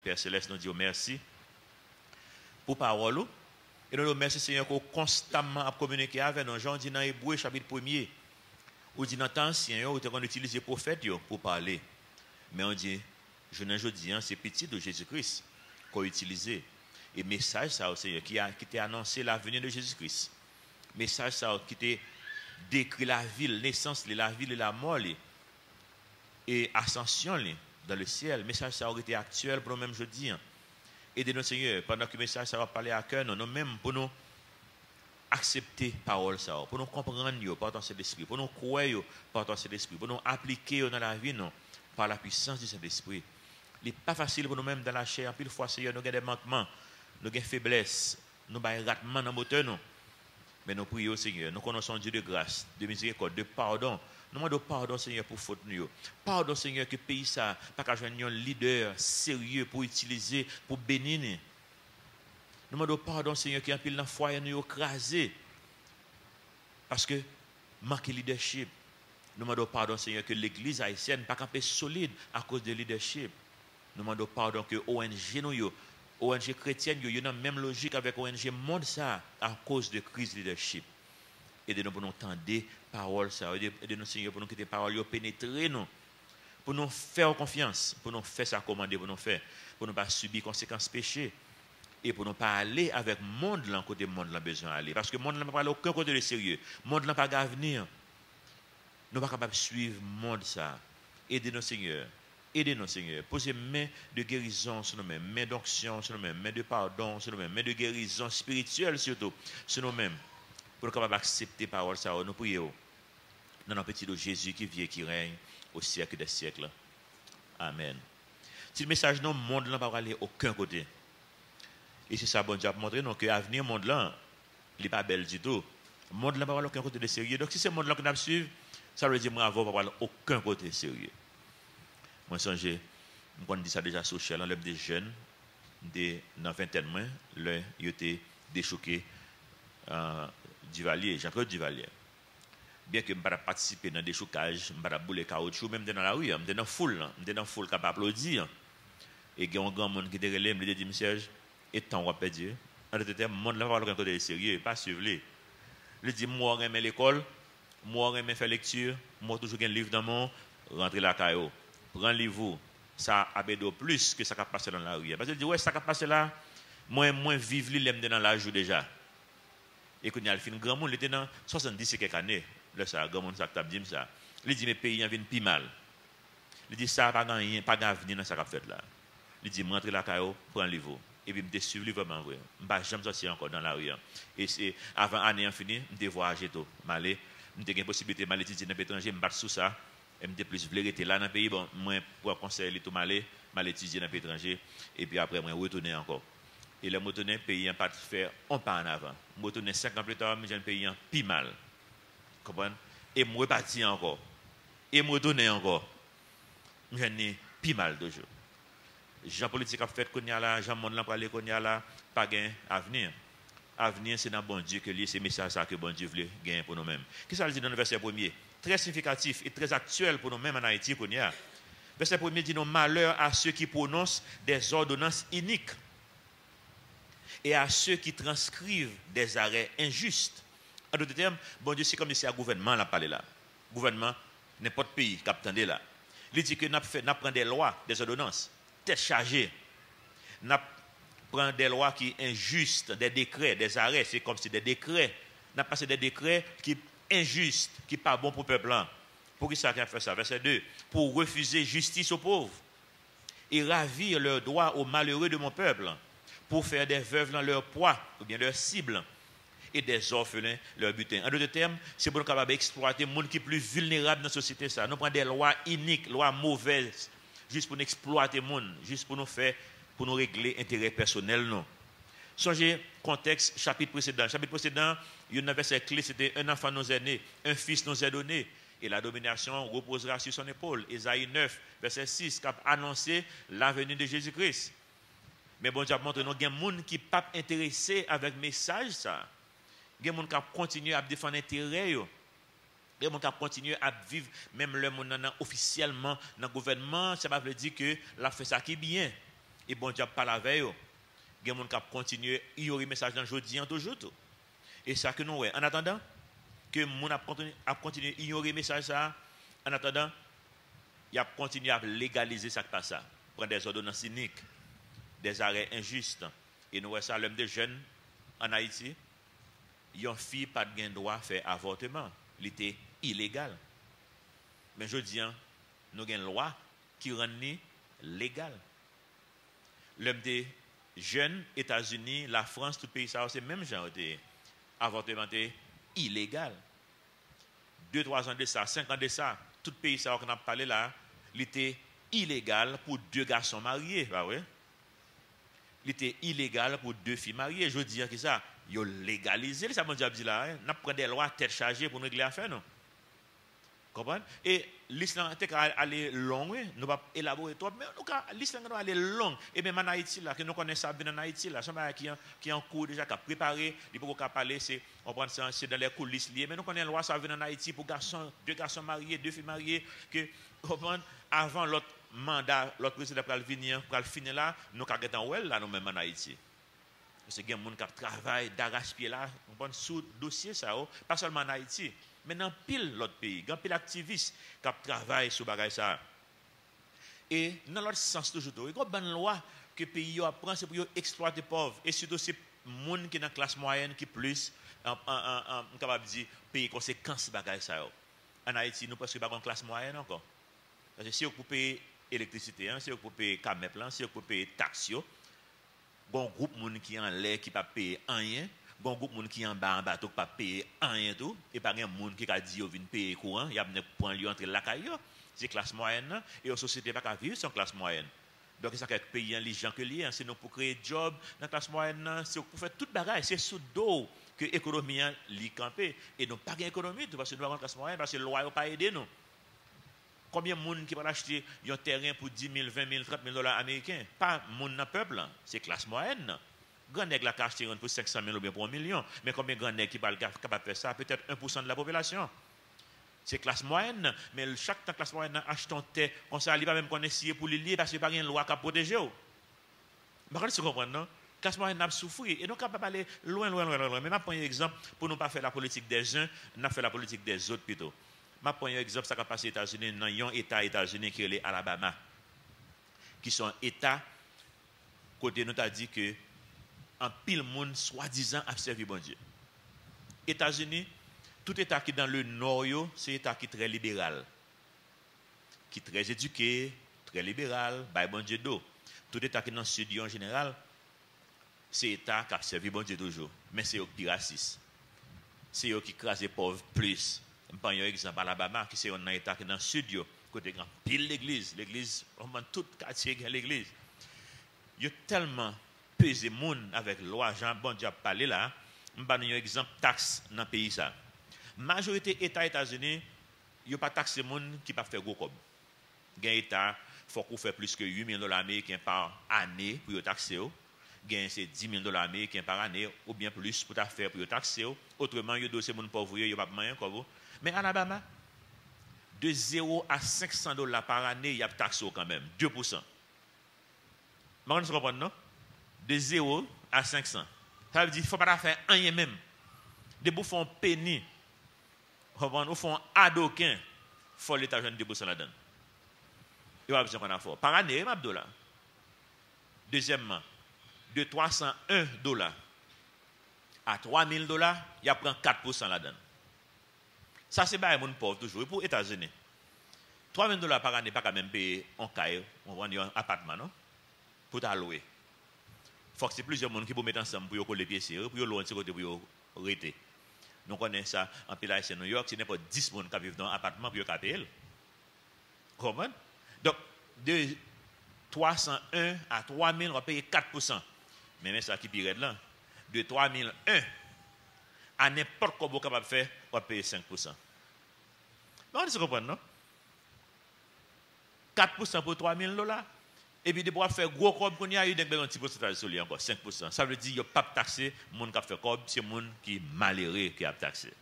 Père Céleste, nous disons merci pour parole. Et nous remercions Seigneur qu'on constamment a communiqué avec nous. Jean dit dans Hébreu chapitre 1er, où dit dans le temps ancien, où on utilise les prophètes pour parler. Mais on dit, je ne dis c'est petit de Jésus-Christ qu'on utilise. Et message ça Seigneur qui était annoncé la venue de Jésus-Christ. Message ça qui était décrit la vie, la naissance, la vie et la mort et ascension dans le ciel. Message ça aurait été actuel pour nous-mêmes jeudi. Aidez-nous Seigneur pendant que le message ça va parler à cœur nous-mêmes pour nous accepter parole ça, pour nous comprendre par ton Saint-Esprit, pour nous croire par ton Saint-Esprit, pour nous appliquer dans la vie par la puissance du Saint-Esprit. Il n'est pas facile pour nous-mêmes dans la chair. Pile fois Seigneur nous avons des manquements, nous avons des faiblesses, nous avons des ratements dans moteur nous. Mais nous prions Seigneur, nous connaissons Dieu de grâce, de miséricorde, de pardon. Nous demandons pardon Seigneur pour faute nous. Pardon Seigneur que le pays ça pas qu'à joindre un leader sérieux pour utiliser pour bénir. Nous demandons pardon Seigneur qui a pile dans foyer nous écrasé parce que manque de leadership. Nous demandons pardon Seigneur que l'église haïtienne pas capable solide à cause de leadership. Nous demandons pardon que ONG nous ONG chrétienne yo dans même logique avec ONG monde ça à cause de crise leadership. Aidez-nous pour nous entendre parole ça, aidez-nous Seigneur pour nous que tes paroles pénétrer nous, pour nous faire confiance, pour nous faire ça commander pour nous pas subir conséquences péché et pour nous pas aller avec monde là côté monde là besoin aller parce que monde là pas aller aucun côté de sérieux, monde là pas d'avenir. Nous pas capable suivre monde ça. Aidez-nous Seigneur. Aidez-nous, Seigneur. Posez main de guérison sur nous-mêmes, main d'onction sur nous-mêmes, main de pardon sur nous-mêmes, main de guérison spirituelle surtout sur nous-mêmes. Pour nous capables d'accepter la parole, ça, nous prions. Dans le petit de Jésus qui vit et qui règne au siècle des siècles. Amen. Si le message non monde là pas aller aucun côté. Et c'est ça, bon Dieu a montré que l'avenir monde là, il n'est pas belle du tout. Le monde là pas aller aucun côté de sérieux. Donc si c'est le monde là que nous suivre, ça veut dire moi avant pas aller aucun côté sérieux. Moi, je dit ça déjà social, dans des jeunes, dans la vingtaine, ils étaient déchoqués Duvalier, Jean-Claude Duvalier. Bien que je ne pas participer dans des déchocage, je ne pas bouler caoutchouc, même dans la rue, je suis dans la foule qui applaudir. Et il y a un grand monde qui était relève, il dit, monsieur, et tant on va Dieu. En d'autres termes, le monde là va avoir un côté sérieux, pas suivre. Il dit, moi, je vais l'école, moi, je vais faire lecture, moi, toujours un livre dans mon, rentrer la caillou. Prends livre, ça a bédo plus que ça qui a passé dans la rue. Parce que dit ouais, ça qui a passé là, moins vivre l'aime dans la joue déjà. Et quand il y a le fin grand monde, il était dans 70 et quelques années. Là ça grand monde ça t'a dit ça. Il dit mes pays viennent plus mal. Il dit ça pas gagner, pas d'avenir dans ça qu'a fait là. Il dit rentrer la caillou, prends livre et puis me suivre librement vrai. M'pas jamais sortir encore dans la rue. Et c'est avant année en fini, me voyager tout, m'aller, me une possibilité m'aller étudier dans l'étranger, me battre sous ça. MD plus voulait rester là dans le pays, bon, moi, pour conseiller tout mal étudier dans le pays étranger, et puis après, moi, retourner encore. Et le retourner, le pays n'a pas fait un pas en avant. Je retourner 5 ans plus tard, j'ai un pays en pis mal. Vous comprenez? Et je reparti encore. Et je retourner encore. J'ai un pis mal toujours. Jean politique a fait qu'on y a là, Jean monde là pour aller qu'on y a là, pas gain avenir. Avenir, c'est dans bon Dieu que lié, c'est le message que bon Dieu veut gagner pour nous-mêmes. Qu'est-ce que ça veut dire dans le verset 1er? Très significatif et très actuel pour nous-mêmes en Haïti qu'on y a. Verset 1er dit, nos malheurs à ceux qui prononcent des ordonnances iniques et à ceux qui transcrivent des arrêts injustes. En d'autres termes, bon Dieu, c'est comme si c'est un gouvernement là parlé là. Gouvernement, n'importe pays qui attendait là. Il dit que nous prenons des lois, des ordonnances, tête chargée. Nous prenons des lois qui sont injustes, des décrets, des arrêts, c'est comme si des décrets. Nous passé des décrets qui injuste, qui n'est pas bon pour le peuple. Pour qui ça a fait ça? Verset 2. Pour refuser justice aux pauvres et ravir leurs droits aux malheureux de mon peuple, pour faire des veuves dans leur poids, ou bien leur cible, et des orphelins leur butin. En d'autres termes, c'est pour nous capables d'exploiter les gens qui sont plus vulnérables dans la société. Ça. Nous prenons des lois iniques, lois mauvaises, juste pour nous exploiter les gens, juste pour nous faire, pour nous régler intérêts personnels. Non. Songez contexte chapitre précédent. Chapitre précédent, il y a un verset clé, c'était un enfant nous est né, un fils nous est donné, et la domination reposera sur son épaule. Ésaïe 9, verset 6, qui a annoncé la venue de Jésus-Christ. Mais bon Dieu a montré qu'il y a des gens qui ne sont pas intéressés avec le message. Il y a des gens qui continuent à défendre l'intérêt. Il y a des gens qui continuent à vivre, même le monde officiellement dans le gouvernement, ça veut dire que la fait ça qui est bien. Et bon Dieu parle avec eux. Il y a des gens qui continuent à ignorer le message dans le jour toujours. Et ça que nous, ouais. En attendant que les gens a continué à ignorer le message, ça, en attendant, il a continué à légaliser ça qui passe. Prendre des ordonnances cyniques, des arrêts injustes. Et nous voyons ça, l'homme des jeunes en Haïti, une fille n'a pas de droit à faire avortement. Il était illégal. Mais je dis, nous avons une loi qui rend légal. L'homme des jeunes, États-Unis, la France, tout pays, ça, c'est le même genre de avortement illégal. 2-3 ans de ça, 5 ans de ça, tout pays, ça, qu'on a parlé là, il était illégal pour 2 garçons mariés. Bah ouais. Il était illégal pour 2 filles mariées. Je dis que ça, ils ont légalisé. Ça, mon diable dit là, on a pris des lois tête chargée pour nous régler l'affaire, non? Comprenez? Et l'islam est allé long, nous pas élaborer trop, mais l'islam est allé long. Et même en Haïti, là, que nous connaissons ça bien en Haïti, là, sommes qui est en cours déjà, qui a préparé, il faut qu'on parler, c'est dans les coulisses liées. Mais nous connaissons la loi, ça vient en Haïti pour 2 garçons mariés, 2 filles mariées, que, avant l'autre mandat, l'autre président pour venir, pour finir là, nous avons en well là, nous-mêmes en Haïti. Parce que il y a des gens qui travaillent d'arrache-pied là, sous dossier, ça, pas seulement en Haïti. Mais dans pile l'autre pays, dans pile activistes qui travaillent sur bagay ça. Et dans l'autre sens toujours, il y a une bonne loi que le pays apprend, c'est pour exploiter les pauvres. Et surtout, c'est les gens qui sont dans la classe moyenne qui plus, capable de dire, payer conséquences de bagay ça. En Haïti, nous parce que pas une classe moyenne encore. Parce que si vous payez l'électricité, si vous payez CAMEP, si vous payez taxes, il y a un groupe de gens qui en l'air qui ne paye rien. Bon groupe monde qui en bas en bateau pas payer rien tout et pas un monde qui a dit vinn payer courant, il y a un point lui entre la caille, c'est classe moyenne et la société pas vivre sans classe moyenne. Donc ça quelques pays les gens que lié, c'est nous pour créer job dans classe moyenne, c'est pour faire toute bagaille, c'est sous dos que l'économie li camper et donc pas d'économie parce que nous avons classe moyenne parce que loi pas aider nous. Combien de monde qui va acheter un terrain pour 10 000, 20 000, 30 000 dollars américains? Pas monde dans peuple, c'est classe moyenne. Grand nègre la acheté pour 500 000 ou bien pour 1 million. Mais combien de grand nègre qui va capable de faire ça? Peut-être 1% de la population. C'est classe moyenne. Mais chaque temps classe moyenne achète un terre, on ne va même connaître pour le lier parce qu'il n'y a pas une loi qui protège. Vous comprenez, non? Classe moyenne a souffert. Et donc, on ne peut pas aller loin. Mais je prends un exemple pour ne pas faire la politique des uns, on fait la politique des autres plutôt. Je prends un exemple, ça va passer aux États-Unis, dans un État États-Unis qui est l'Alabama, qui sont un État, côté nous a dit que en pile monde soi-disant a servi bon Dieu. États-Unis, tout État qui est dans le nord, c'est un État qui est très libéral, qui est très éduqué, très libéral, by bon Dieu d'eau. Tout État qui est dans le sud en général, c'est un État qui a servi bon Dieu toujours. Mais c'est eux qui raciste. C'est eux qui crasent les pauvres plus. Je prends un exemple à Alabama, qui c'est un État qui est dans le sud, côté grand pile l'église. L'église, on a tout quartier qui l'église. Il y a tellement peser moun avec loi Jean bon Dieu a parlé là, on va donner un exemple taxe dans le pays ça. Majorité États-Unis, il y a pas taxer moun qui pas faire gros comme. Gain État faut qu'on fait plus que 8 000 dollars américains par année pour y taxer. Gain c'est 10 000 dollars américains par année ou bien plus pour faire pour y taxer. Autrement, il y a dossier moun pauvre, il y a pas moyen comme vous. Mais en Alabama de 0 à 500 dollars par année, il y a taxe quand même, 2%. Vous comprenez non? De 0 à 500. Ça veut dire qu'il ne faut pas faire rien même. Des bouffons pénis, ou font adoquin, il faut l'État jeune 2% là-dedans. Il y a besoin qu'on a fait. Par année, $. Deuxièmement, de 301 dollars à 3 000 dollars, il y a pris 4% là-dedans. Ça, c'est pas un pauvre toujours. Et pour les États-Unis, 3 000 dollars par année, pas quand même payer un caille, on vend un appartement, non? Pour t'allouer. Il faut que c'est plusieurs monde qui peuvent mettre ensemble pour coller les pieds, pour l'autre côté pour arrêter. Nous connaissons ça en Pila à New York, ce n'est pas 10 personnes qui vivent dans un appartement pour payer. Comment? Donc, de 301 à 3 000, on va payer 4%. Mais même ça qui pire là, de 3 001 à n'importe quoi vous êtes capable de faire, on va payer 5%. Mais on se comprend, non? 4% pour 3 000 dollars. Et puis, de pouvoir faire gros cob, il y a eu un petit pourcentage sur lui encore, 5%. Ça veut dire qu'il n'y a pas taxé, le monde qui a fait cob, c'est le monde qui est malheureux qui a taxé.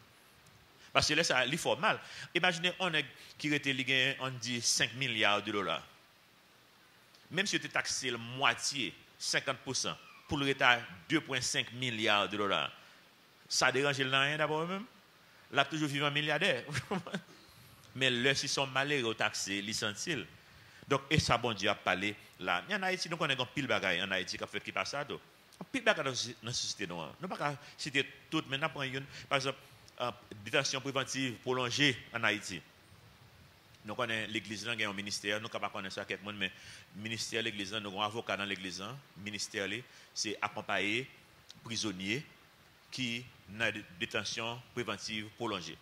Parce que là, ça, il faut mal. Imaginez, on est qui était, on dit 5 milliards de dollars. même si tu taxé la moitié, 50%, pour le l'État, 2,5 milliards de dollars, ça dérange le rien d'abord même. Là, toujours vivant un milliardaire. Mais là, s'ils sont malheureux taxés, ils sentent. Donc, et ça, bon Dieu a parlé là. En Haïti, nous connaissons pile bagaille en Haïti qui passe ça. Pile bagaille dans la société noire. Nous ne pouvons pas citer toutes, mais nous prenons une. Par exemple, détention préventive prolongée en Haïti. Nous connaissons l'église, nous avons un ministère, nous ne pouvons pas connaître ça avec quelqu'un, mais le ministère, l'église, nous avons un avocat dans l'église, le ministère, c'est accompagner prisonniers qui ont une détention préventive prolongée.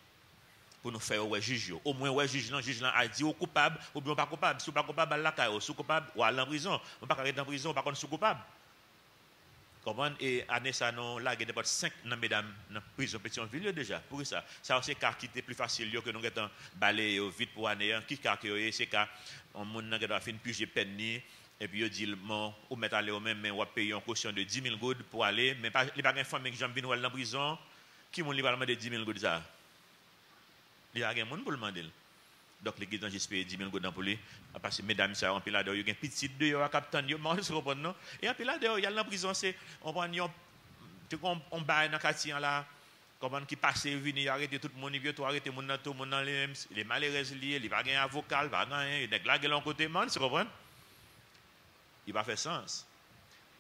Pour nous faire ouais juge. Au moins, ouais juge là a dit ou coupable ou bien pas coupable. Si vous pas coupable, à la caille, si coupable, ou à en prison. On ne peut pas arrêter en prison, par contre, si coupable. Comment et année ça non là il y a 5 mesdames dans prison Pétionville déjà pour ça c'est cas qui était plus facile que nous étant balayer vite pour année qui cas que c'est cas on monde n'a doit fin puger peine ni et puis il dit bon ou mettre aller au même mais on va payer une caution de 10 000 goud pour aller mais pas il pas une femme qui j'aime venir dans prison qui mon libéralement de 10 000 goud ça il y a un monde pour le demander. Donc, l'église dans j'espère 10 000 goudans pour lui. Parce que mesdames, ça, on peut là, il y a un petit dehors à capitaine, il y a un et puis là, il y a la prison, c'est, on va on baille dans le quartier là, comment qui passe, venir arrêter tout le monde, il vient tout arrêter, tout le monde dans les malheureux liés, il va gagner un avocat, il va gagner, il va gagner l'un côté, man, tu comprends? Il va faire sens.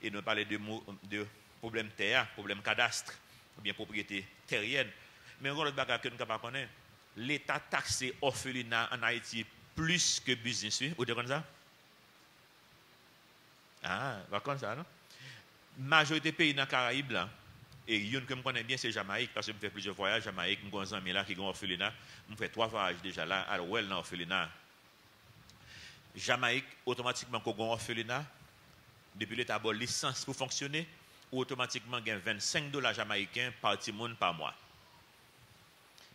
Et nous parler de problème terre, problème cadastre, ou bien propriété terrienne. Mais on a autre bagage que nous ne pouvons pas connaître. L'État taxé orphelinat en Haïti plus que business, oui? Vous êtes comme ça? Ah, pas comme ça, non? Majorité pays dans les Caraïbes, là, et une que je connais bien, c'est Jamaïque, parce que je fais plusieurs voyages. Jamaïque, je suis un ami là qui est orphelinat. Je fais 3 voyages déjà là, à l'ouest, dans orphelinat. Jamaïque, automatiquement, quand on orphelinat, depuis l'État a une licence pour fonctionner, automatiquement, il y a $25 jamaïcains par petit monde par mois.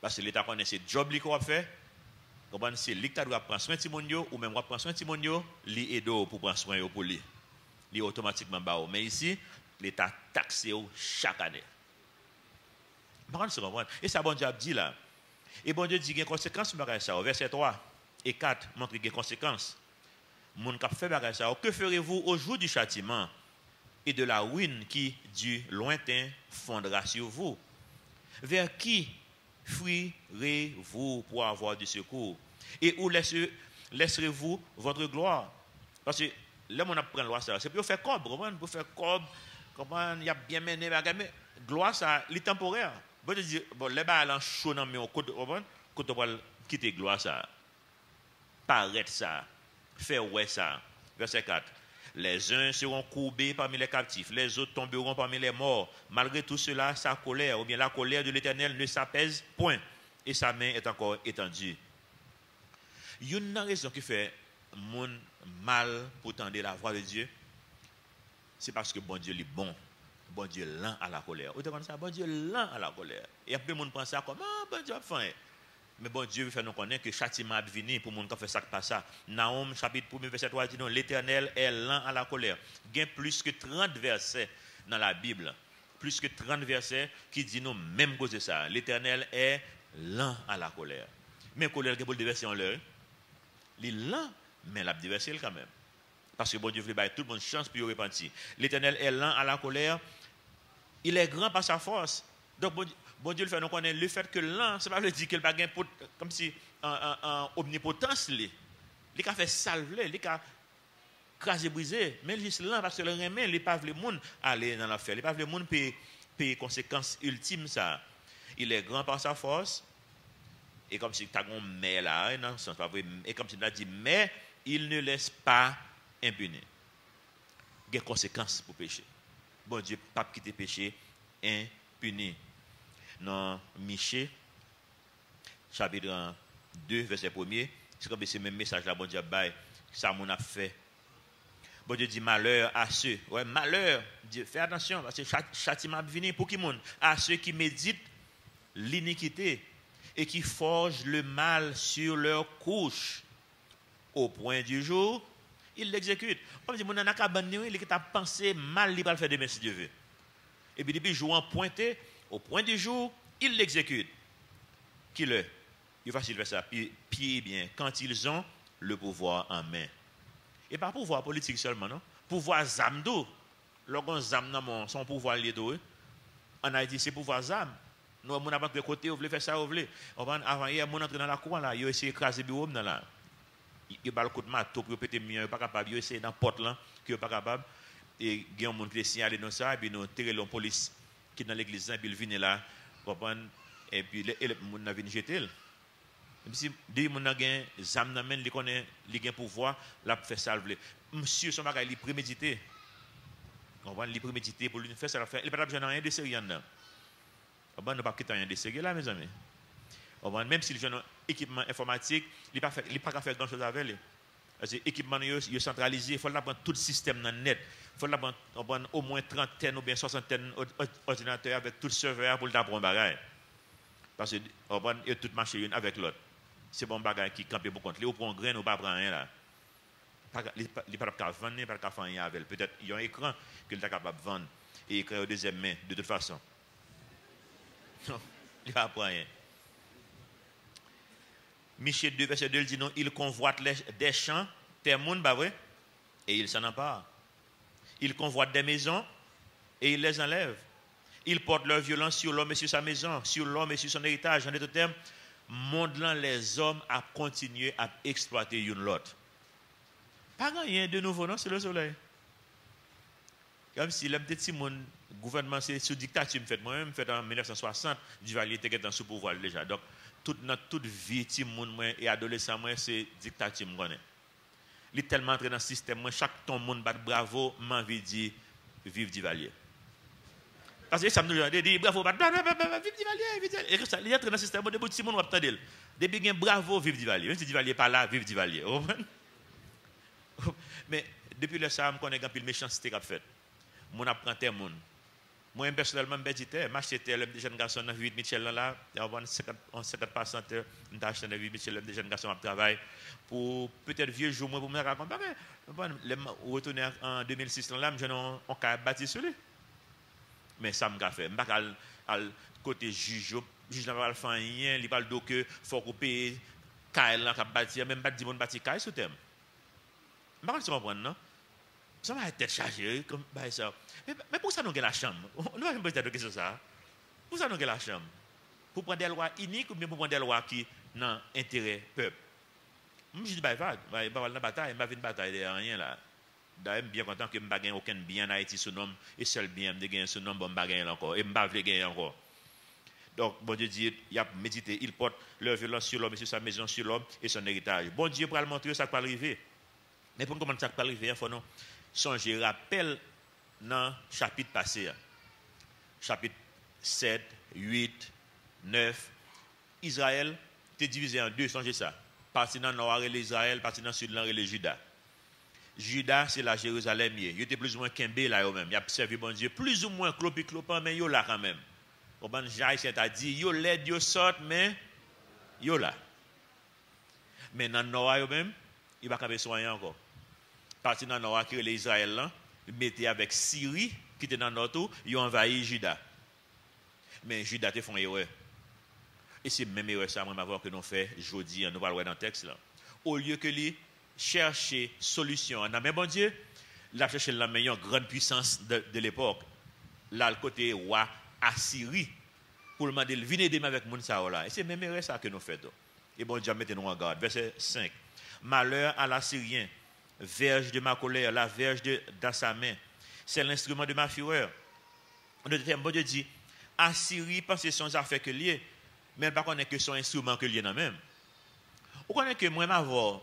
Parce que l'État connaît ce job qu'on fait. C'est l'État doit prendre soin de Timonio ou même prendre soin de Timonio, l'aide pour prendre soin pour lui. Il est automatiquement bas. Mais ici, l'État taxe chaque année. Et ça, bon Dieu a dit là. Et bon Dieu dit qu'il y a des conséquences sur ça. Verset 3 et 4 montre qu'il y a des conséquences. Mon cap fait ça. Que ferez-vous au jour du châtiment et de la ruine qui, du lointain, fondra sur vous? Vers qui fuirez-vous pour avoir du secours? Et où laisserez-vous votre gloire? Parce que là, on apprend la loi, c'est pour faire cob, pour faire cob, comment il y a bien mené, mais gloire, ça, c'est temporaire. Bon, je dis, bon, les balles en chaud dans mes côtes, quand on va quitter gloire, ça, paraître ça, faire ouais ça. Verset 4. Les uns seront courbés parmi les captifs, les autres tomberont parmi les morts. Malgré tout cela, sa colère, ou bien la colère de l'Éternel ne s'apaise point, et sa main est encore étendue. Il y a une raison qui fait mon mal pour tendre la voix de Dieu, c'est parce que bon Dieu est bon. Bon Dieu est lent à la colère. Vous comprenez ça? Bon Dieu est lent à la colère. Et après, le monde pense ça comme, ah, bon Dieu a faim. Mais bon Dieu veut faire nous connaître que châtiment a venu pour mon qui fait ça qui passe ça. Naum chapitre 1 verset 3 dit non, l'Éternel est lent à la colère. Il y a plus que 30 versets dans la Bible. Plus que 30 versets qui disent non, même cause de ça. L'Éternel est lent à la colère. Mais colère qui est pour le déverser en l'heure. Il est lent, mais l'a déverser quand même. Parce que bon Dieu veut tout le monde chance pour y repentir. L'Éternel est lent à la colère. Il est grand par sa force. Donc bon Dieu le fait nous connaître le fait que lent, ça ne veut pas dire qu'il n'a pas comme si en omnipotence. Il a fait salver, il a crasé, brisé. Mais il est lent parce que le remet, il n'est pas le monde aller dans l'affaire. Il n'est pas le monde payer conséquences ultimes. Ça. Il est grand par sa force. Et comme si tu as un mais là, non, c'est pas vrai. Et comme si tu as dit, mais il ne laisse pas impuni. Il y a des conséquences pour pécher. Bon Dieu, pas quitter péché impuni. Dans Michée, chapitre 2, verset 1er, c'est comme ce même message là, bon Dieu, ça mon a fait. Bon Dieu dit malheur à ceux, ouais, malheur, Dieu, fais attention, parce que châtiment venu pour qui monde? À ceux qui méditent l'iniquité et qui forgent le mal sur leur couche. Au point du jour, ils l'exécutent. Comme si mon n'a pas abandonné, il a pensé mal, il va le faire demain si Dieu veut. Et puis depuis le jour pointé, au point du jour, il l'exécute. Qui le? Il va facile faire ça. Puis bien, quand ils ont le pouvoir en main. Et pas pouvoir politique seulement, non? Pouvoir zamdo. Lorsqu'on zam son pouvoir lié tout. En Haïti, c'est pouvoir zam. Nous, on a pas de côté, on veut faire ça, on veut. Avant hier, on entre dans la cour là, il essaie d'écraser bureau dans là. Il a le coup de marteau pour péter mieux, pas capable, il essaie dans la porte là, qui est pas capable. Et il y a un monde qui signalé dans ça, et puis nous tirons la police qui est dans l'église, et puis il vient là, et puis le monde a venu jeter. Même si des gens ont gagné zam nan men, li connaît li gen pouvoir, la fait ça le. Monsieur son bagay li prémédité. On va li prémédité pour lui faire ça faire. Il pas besoin rien de sérieux dedans. On va ne pas quitter rien de sérieux là mes amis. On va même si le jeune équipement informatique, il pas faire grand chose avec lui. Parce que l'équipement est centralisé, il faut prendre tout le système dans net. Il faut prendre au moins 30 ou bien 60 ordinateurs avec tout le serveur pour le prendre un bagage. Parce que on va tout marcher une avec l'autre. C'est bon bagage qui campe pour compte. Ils prend grain ou pas prend rien là. Il pas capable vendre, il pas capable faire rien avec. Peut-être il y a un écran qu'il est capable de vendre et écran au deuxième main de toute façon. Non, il va prendre rien. Michée 2 verset 2 dit non, il convoite des champs, des mondes bah vrai, et il s'en empare. Il convoite des maisons et il les enlève. Il porte leur violence sur l'homme et sur sa maison, sur l'homme et sur son héritage. En d'autres termes, modelant les hommes à continuer à exploiter une l'autre. Pas rien de nouveau, non, c'est le soleil. Comme si le petit gouvernement, c'est sous dictature, moi-même, fait en 1960, Duvalier était sous pouvoir déjà. Donc, toute vie, petit monde et adolescent, c'est dictature. Il est tellement entré dans le système, chaque ton monde bat bravo, m'a envie de dire, vive Duvalier. Parce que ça me dit bravo, vive Duvalier, et ça, il est entré dans le système, de petit monde, on va attendre. Depuis qu'il bravo, vive Duvalier. Même si Duvalier n'est pas là, vive Duvalier. Mais depuis le ça, je connais un peu de méchanceté qu'a fait. Mon apprend tes monde. Moi personnellement je dis m'acheter le jeune garçon dans 8 Michel là, on 50% on acheté dans 8 Michel le jeune garçon à travail pour peut-être vieux jour moi pour me raconter. Le retourner en 2006 là, on a bâti sur lui. Mais ça m'a fait, m'pas al côté juge n'a pas faire rien, il parle donc que faut couper caille là qu'a bâti même pas dit mon bâti caille sous thème. M'pas comprendre non? Ça va être chargé comme ça. Mais pour ça, nous avons la chambre. Nous avons besoin de question ça. Pour ça, nous avons la chambre. Pour prendre des lois uniques ou bien pour prendre des lois qui n'ont intérêt peuple. Moi, je dis, bah, la bataille, je vais une bataille de rien là. D'ailleurs, je suis bien content que je n'ai pas aucun bien en Haïti sous nom, et seul bien, je gagne ce nom, je ne gagne encore. Et je ne vais pas gagner encore. Donc, bon Dieu dit, il a médité, il porte leur violence sur l'homme et sur sa maison, sur l'homme et son héritage. Bon Dieu pour le montrer, ça peut arriver. Mais pour comment ça peut arriver, il faut non. Songez, rappel dans le chapitre passé, chapitre 7, 8, 9, Israël était divisé en deux, songez ça. Partie dans le nord et l'Israël, partie dans le sud et le Juda. Juda, c'est la Jérusalem. Il était plus ou moins Kembe là, même. Il a servi bon Dieu, plus ou moins clopin, mais il là quand même. Au ban Jaïsien a dit, yo l'aide, yo sort, mais yo là. Mais dans le nord même, il va pas soigner encore. Parti dans le nord qui est l'Israël là, mettez avec Syrie qui était dans le nord, ils ont envahi Juda. Mais Juda te font erreur. Et c'est même erreur ça moi voir que nous fait aujourd'hui, nous parlons dans le texte là. Au lieu que lui chercher solution, mais bon Dieu, il a cherché la meilleure grande puissance de l'époque. Là le côté roi Assyrie pour le demander venez aider avec Mounsa là. Et c'est même erreur ça que nous faisons. Et bon Dieu mettez-nous en garde. Verset 5. Malheur à l'Assyrien, verge de ma colère, la verge dans sa main. C'est l'instrument de ma fureur. Bon Dieu dit, Assyrie pense que son affaire que lié, mais elle ne connaît que son instrument que lié dans même. Vous connaissez que moi, m'avoir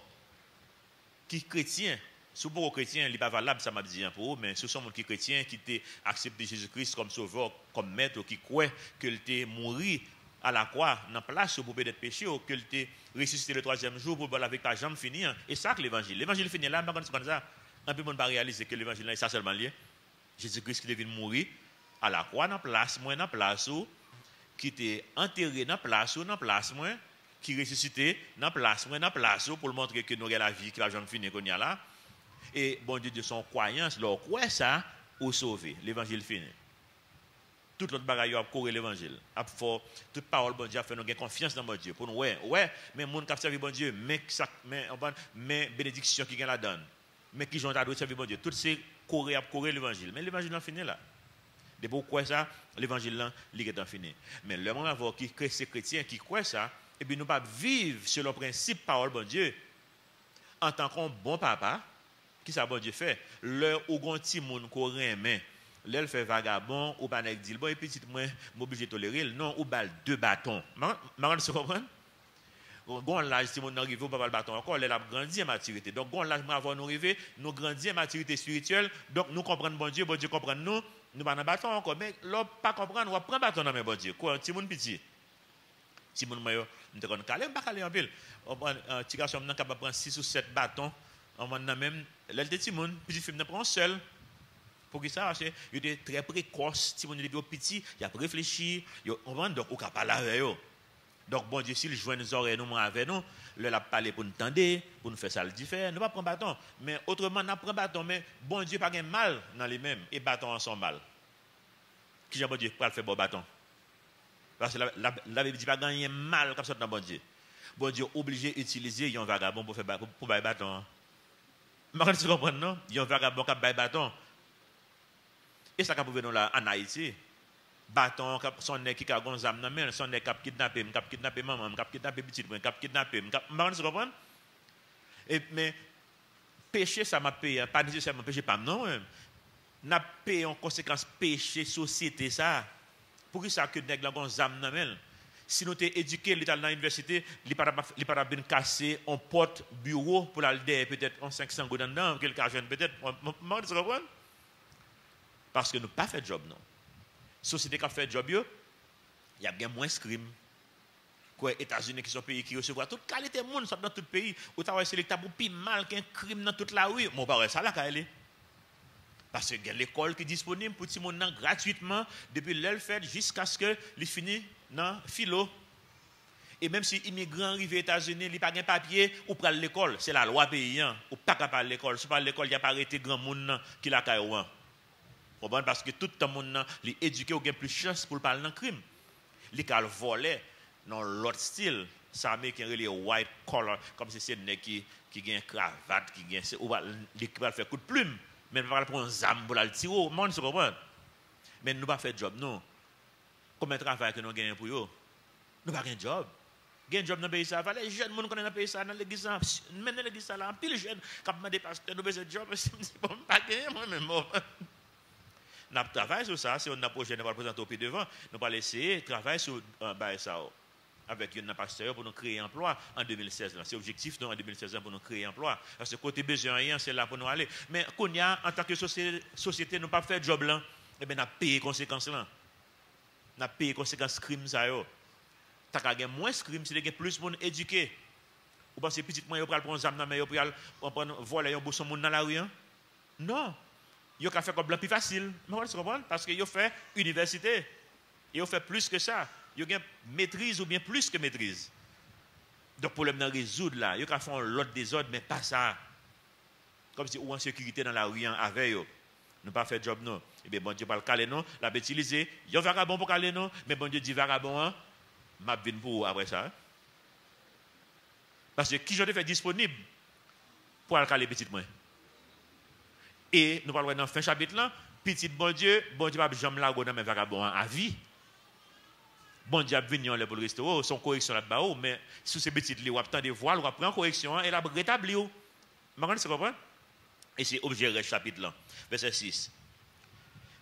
qui chrétien, sous beaucoup chrétien, il n'est pas valable, ça m'a dit pour eux, mais ce sont des chrétiens qui ont accepté Jésus-Christ comme sauveur, comme maître, qui croient qu'il était mort à la croix, dans la place pour peut-être péché, qu'il était ressuscité le troisième jour pour avec ta jambe finir. Et ça que l'évangile. L'évangile finit là, mais quand c'est ça, un peu de monde pas réaliser que l'évangile là, est ça seulement lié. Jésus-Christ qui est venu mourir à la croix, dans la place, moi, dans la place, qui était enterré dans la place, moi, qui ressuscité dans la place, moi, dans la place, pour montrer que nous avons la vie, que la jambe finit qu'on y a là. Et bon Dieu de son croyance, leur croit ça, ou sauver. L'évangile finit. Toute l'autre bagaille a courir l'évangile. Toute parole bon Dieu a fait nous gagner confiance dans bon Dieu. Pour nous, ouais, mais monde qui a servi bon Dieu, mais bénédiction qui gagne la donne. Mais qui ont adoré servir bon Dieu. Tout c'est courir l'évangile. Mais l'évangile est fini là. De pourquoi ça, l'évangile là, il est fini. Mais le moment avoir qui ces chrétiens qui croient ça, et bien nous pas vivre selon le principe parole bon Dieu. En tant qu'un bon papa, qui ça bon Dieu fait? L'heure où un petit monde qu'on remet, l'elle fait vagabond, ou pas dit bon et petit moi m'obligé de tolérer, non ou balle deux bâtons. Marrant se comprendre? Gon l'âge si mon arrivé ou pas le bâton encore, elle a grandi en maturité. Donc gon l'âge avant nous arriver, nous grandit en maturité spirituelle, donc nous comprenons bon Dieu comprend nous, nous pas dans bâton encore, mais l'autre pas comprendre, on prend bâton dans mes bon Dieu. Quoi, petit monde petit. Si mon maillot, nous te connaissons calé, pas calé en pile. On prend un petit garçon maintenant capable prendre 6 ou 7 bâtons, on va même l'aile de petit monde, petit film ne prend seul. Pour qui ça parce que il était très précoce, petit monde depuis petit, il a réfléchi, on va donc au capable avec eux. Donc bon Dieu s'il joint nos oreilles nous avec nous, le l'a parler pour nous tendre, pour nous faire ça le différent, nous pas prendre bâton, mais autrement n'a prend bâton mais bon Dieu pas gain mal dans les mêmes et bâton en son mal. Qui bon Dieu pour faire bon bâton? Parce que la Bible dit pas gagner mal comme ça dans bon Dieu. Bon Dieu obligé d'utiliser un vagabond pour faire pour bailler bâton. Marquez tu comprends non? Un vagabond qui bailler bâton. Et ça capable venir là en Haïti. Bâton son nez qui a gonzam nan men, son nez qui kidnapper maman, qui kidnapper petit, qui kidnapper, marquez tu comprends? Et mais péché ça m'a payé, pas nécessairement péché pas non même. N'a payé en conséquence péché société ça. Pour qui ça que nèg la gonzam nan men? Si nous t'es éduqué l'état dans l'université, il pas bien casser un porte bureau pour aller peut-être en 500 go dedans, quelqu'un jeune peut-être, marquez tu comprends? Parce que nous pas fait job non. Société qui a fait job, il y a bien moins de crimes. Les États-Unis qui sont pays qui reçoivent toute qualité de monde dans tout le pays. Ou tu as c'est l'État pour plus mal qu'un crime dans toute la rue. Mon pas ça là qu'elle est. Parce que y a l'école qui est disponible pour tout le monde gratuitement depuis l'elle fait jusqu'à ce que il finisse dans philo. Et même si immigrant arrive aux États-Unis, il n'a pas de papier, ou pour l'école, c'est la loi paysan, ou pas capable l'école. Si pas l'école, il n'y a pas arrêté grand monde qui l'a caillou. Parce que tout le monde est éduqué ou a plus de chance pour parler d'un crime. Il a volé dans l'autre style. Ça met qui est white collar, comme si c'est un qui a une cravate, qui va faire coup de plume. Mais il va prendre un zam pour le tirer. Monde se comprend. Mais nous ne pas faire job, non. Combien de travail que nous gagnons pour eux? Nous pas un job. Gain job dans le pays ça. Les jeunes gens connaissent dans le pays ça, dans l'église ça. Même dans l'église ça, là, pile jeunes qui ont des pasteurs, nous besoin de job. Je ne pas gagner moi-même. Nous travaillons sur ça, si on a un projet de représenter au pied devant, nous allons essayer de travailler sur ça avec un pasteur pour nous créer un emploi en 2016. C'est l'objectif en 2016 pour nous créer un emploi. Parce que côté besoin rien, c'est là pour nous aller. Mais qu'on y a en tant que société, nous pas fait job là, eh bien, nous avons payé les conséquences là. Nous avons payé les conséquences crimes ça. Tu as moins de crimes si tu as plus de monde éduqué. Ou parce que petit moyen pour prendre un mais pour voler un bousson dans la rue. Non. Il a fait comme blanc plus facile. Mais vous comprenez? Parce qu'il a fait université. Il a fait plus que ça. Il a maîtrise ou bien plus que maîtrise. Donc, le problème de résoudre là, il a fait l'autre désordre, mais pas ça. Comme si ou en sécurité dans la rue avec eux. Nous pas fait job non. Et bien, bon Dieu, pas le caler non. L'a utilisé. Il y a un vagabond pour caler non. Mais bon Dieu dit vagabond, m'a venu pour après ça. Parce que qui j'en ai fait disponible pour aller caler petit moins. Et nous parlons dans le fin chapitre là, petit bon Dieu va jamais la dans mes vagabonds à vie. Bon Dieu a venu pour le restaurer, son correction là-bas, mais sous ces petites li, ou attend des voiles, ou prend correction et la rétabli. Vous comprenez? Et c'est objet du chapitre là, verset 6.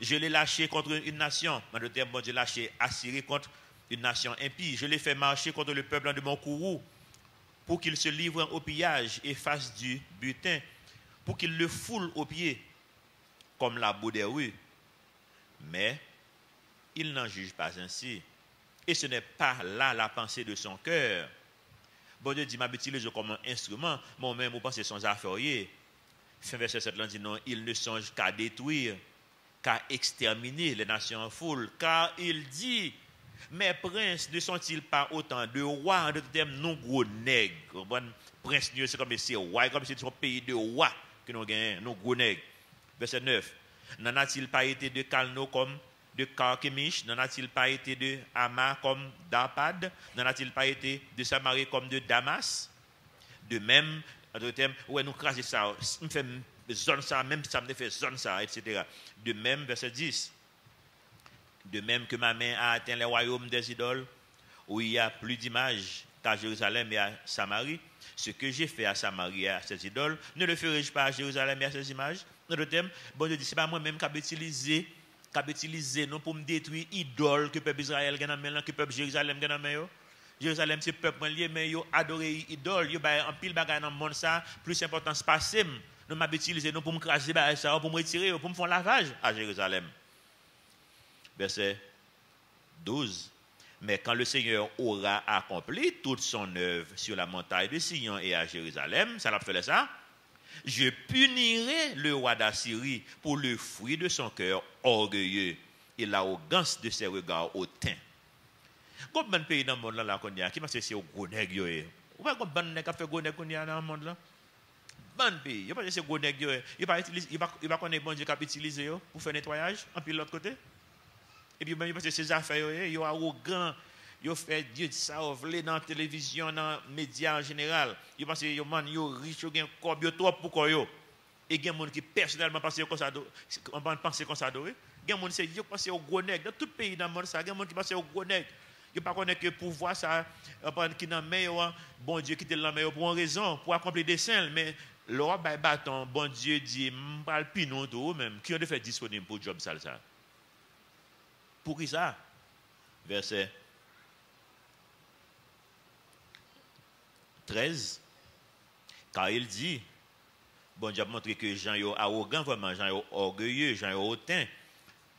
Je l'ai lâché contre une nation, en d'autres termes, bon Dieu lâché Assyrie contre une nation impie. Je l'ai fait marcher contre le peuple de mon courroux, pour qu'il se livre au pillage et fasse du butin, pour qu'il le foule aux pieds, comme la boue des rues. Mais il n'en juge pas ainsi. Et ce n'est pas là la pensée de son cœur. Bon Dieu dit, m'a utilisé comme un instrument, moi-même, vous pensez son affaire. Fin verset 7, là, dit non, il ne songe qu'à détruire, qu'à exterminer les nations en foule, car il dit, mes princes ne sont-ils pas autant de rois, de termes non gros nègres. Prince, c'est comme si roi, comme si c'est un pays de rois que nous gagnons, non gros nègres. Verset 9, n'en a-t-il pas été de Calno comme de Carchemish, n'en a-t-il pas été de Hama comme d'Arpad, n'en a-t-il pas été de Samarie comme de Damas? De même, en d'autres termes, ouais, nous crasons ça, nous faisons zone ça, même ça me fait zone ça, etc. De même, verset 10. De même que ma main a atteint les royaumes des idoles, où il y a plus d'images qu'à Jérusalem et à Samarie, ce que j'ai fait à Samarie et à ces idoles, ne le ferai-je pas à Jérusalem et à ces images? Dans le thème, bon Dieu dit, c'est pas moi-même qui a utilisé non pour me détruire idoles que le peuple Israël gagne maintenant, que le peuple Jérusalem gagne maintenant. Jérusalem c'est peuple lié mais yo adoré idole, yo ba en pile bagaille dans le monde ça, plus importance passé, nous m'a utilisé non pour me craser ça, pour me retirer, pour me faire lavage à Jérusalem. Verset 12. Mais quand le Seigneur aura accompli toute son œuvre sur la montagne de Sion et à Jérusalem, ça l'a fait ça, je punirai le roi d'Assyrie pour le fruit de son cœur orgueilleux et l'arrogance de ses regards hautains. Combien de pays dans le monde là qu'on y a qui m'a c'est au gros nèg yo. Ou pas combien de nèg qui fait gros nèg qu'on y a dans le monde là? Bon pays, il pas c'est gros nèg yo. Il pas connaître bon Dieu qui utiliser yo pour faire nettoyage en puis l'autre côté. Et puis même parce que ces affaires yo arrogant, yo fait Dieu ça ovlé dans la télévision, dans les médias en général. Yo pense yo man yo riche yo gen corps yo trop pour quoi yo. Et gen monde qui personnellement pense comme ça, on pense comme ça doré. Gen monde c'est yo pense au gros nèg dans tout pays dans le monde ça, gen monde qui pense au gros nèg. Yo pas connaît que pouvoir ça qui dans main bon Dieu qui te la main pour une raison, pour accomplir des desseins, mais le roi bay bâton, bon Dieu dit m'pa le pinon tout même qui ont de fait disponible pour job ça. Pour qui ça? Verset 13. Car il dit, bon Dieu a montré que Jean est arrogant, vraiment, Jean est orgueilleux, Jean est hautain.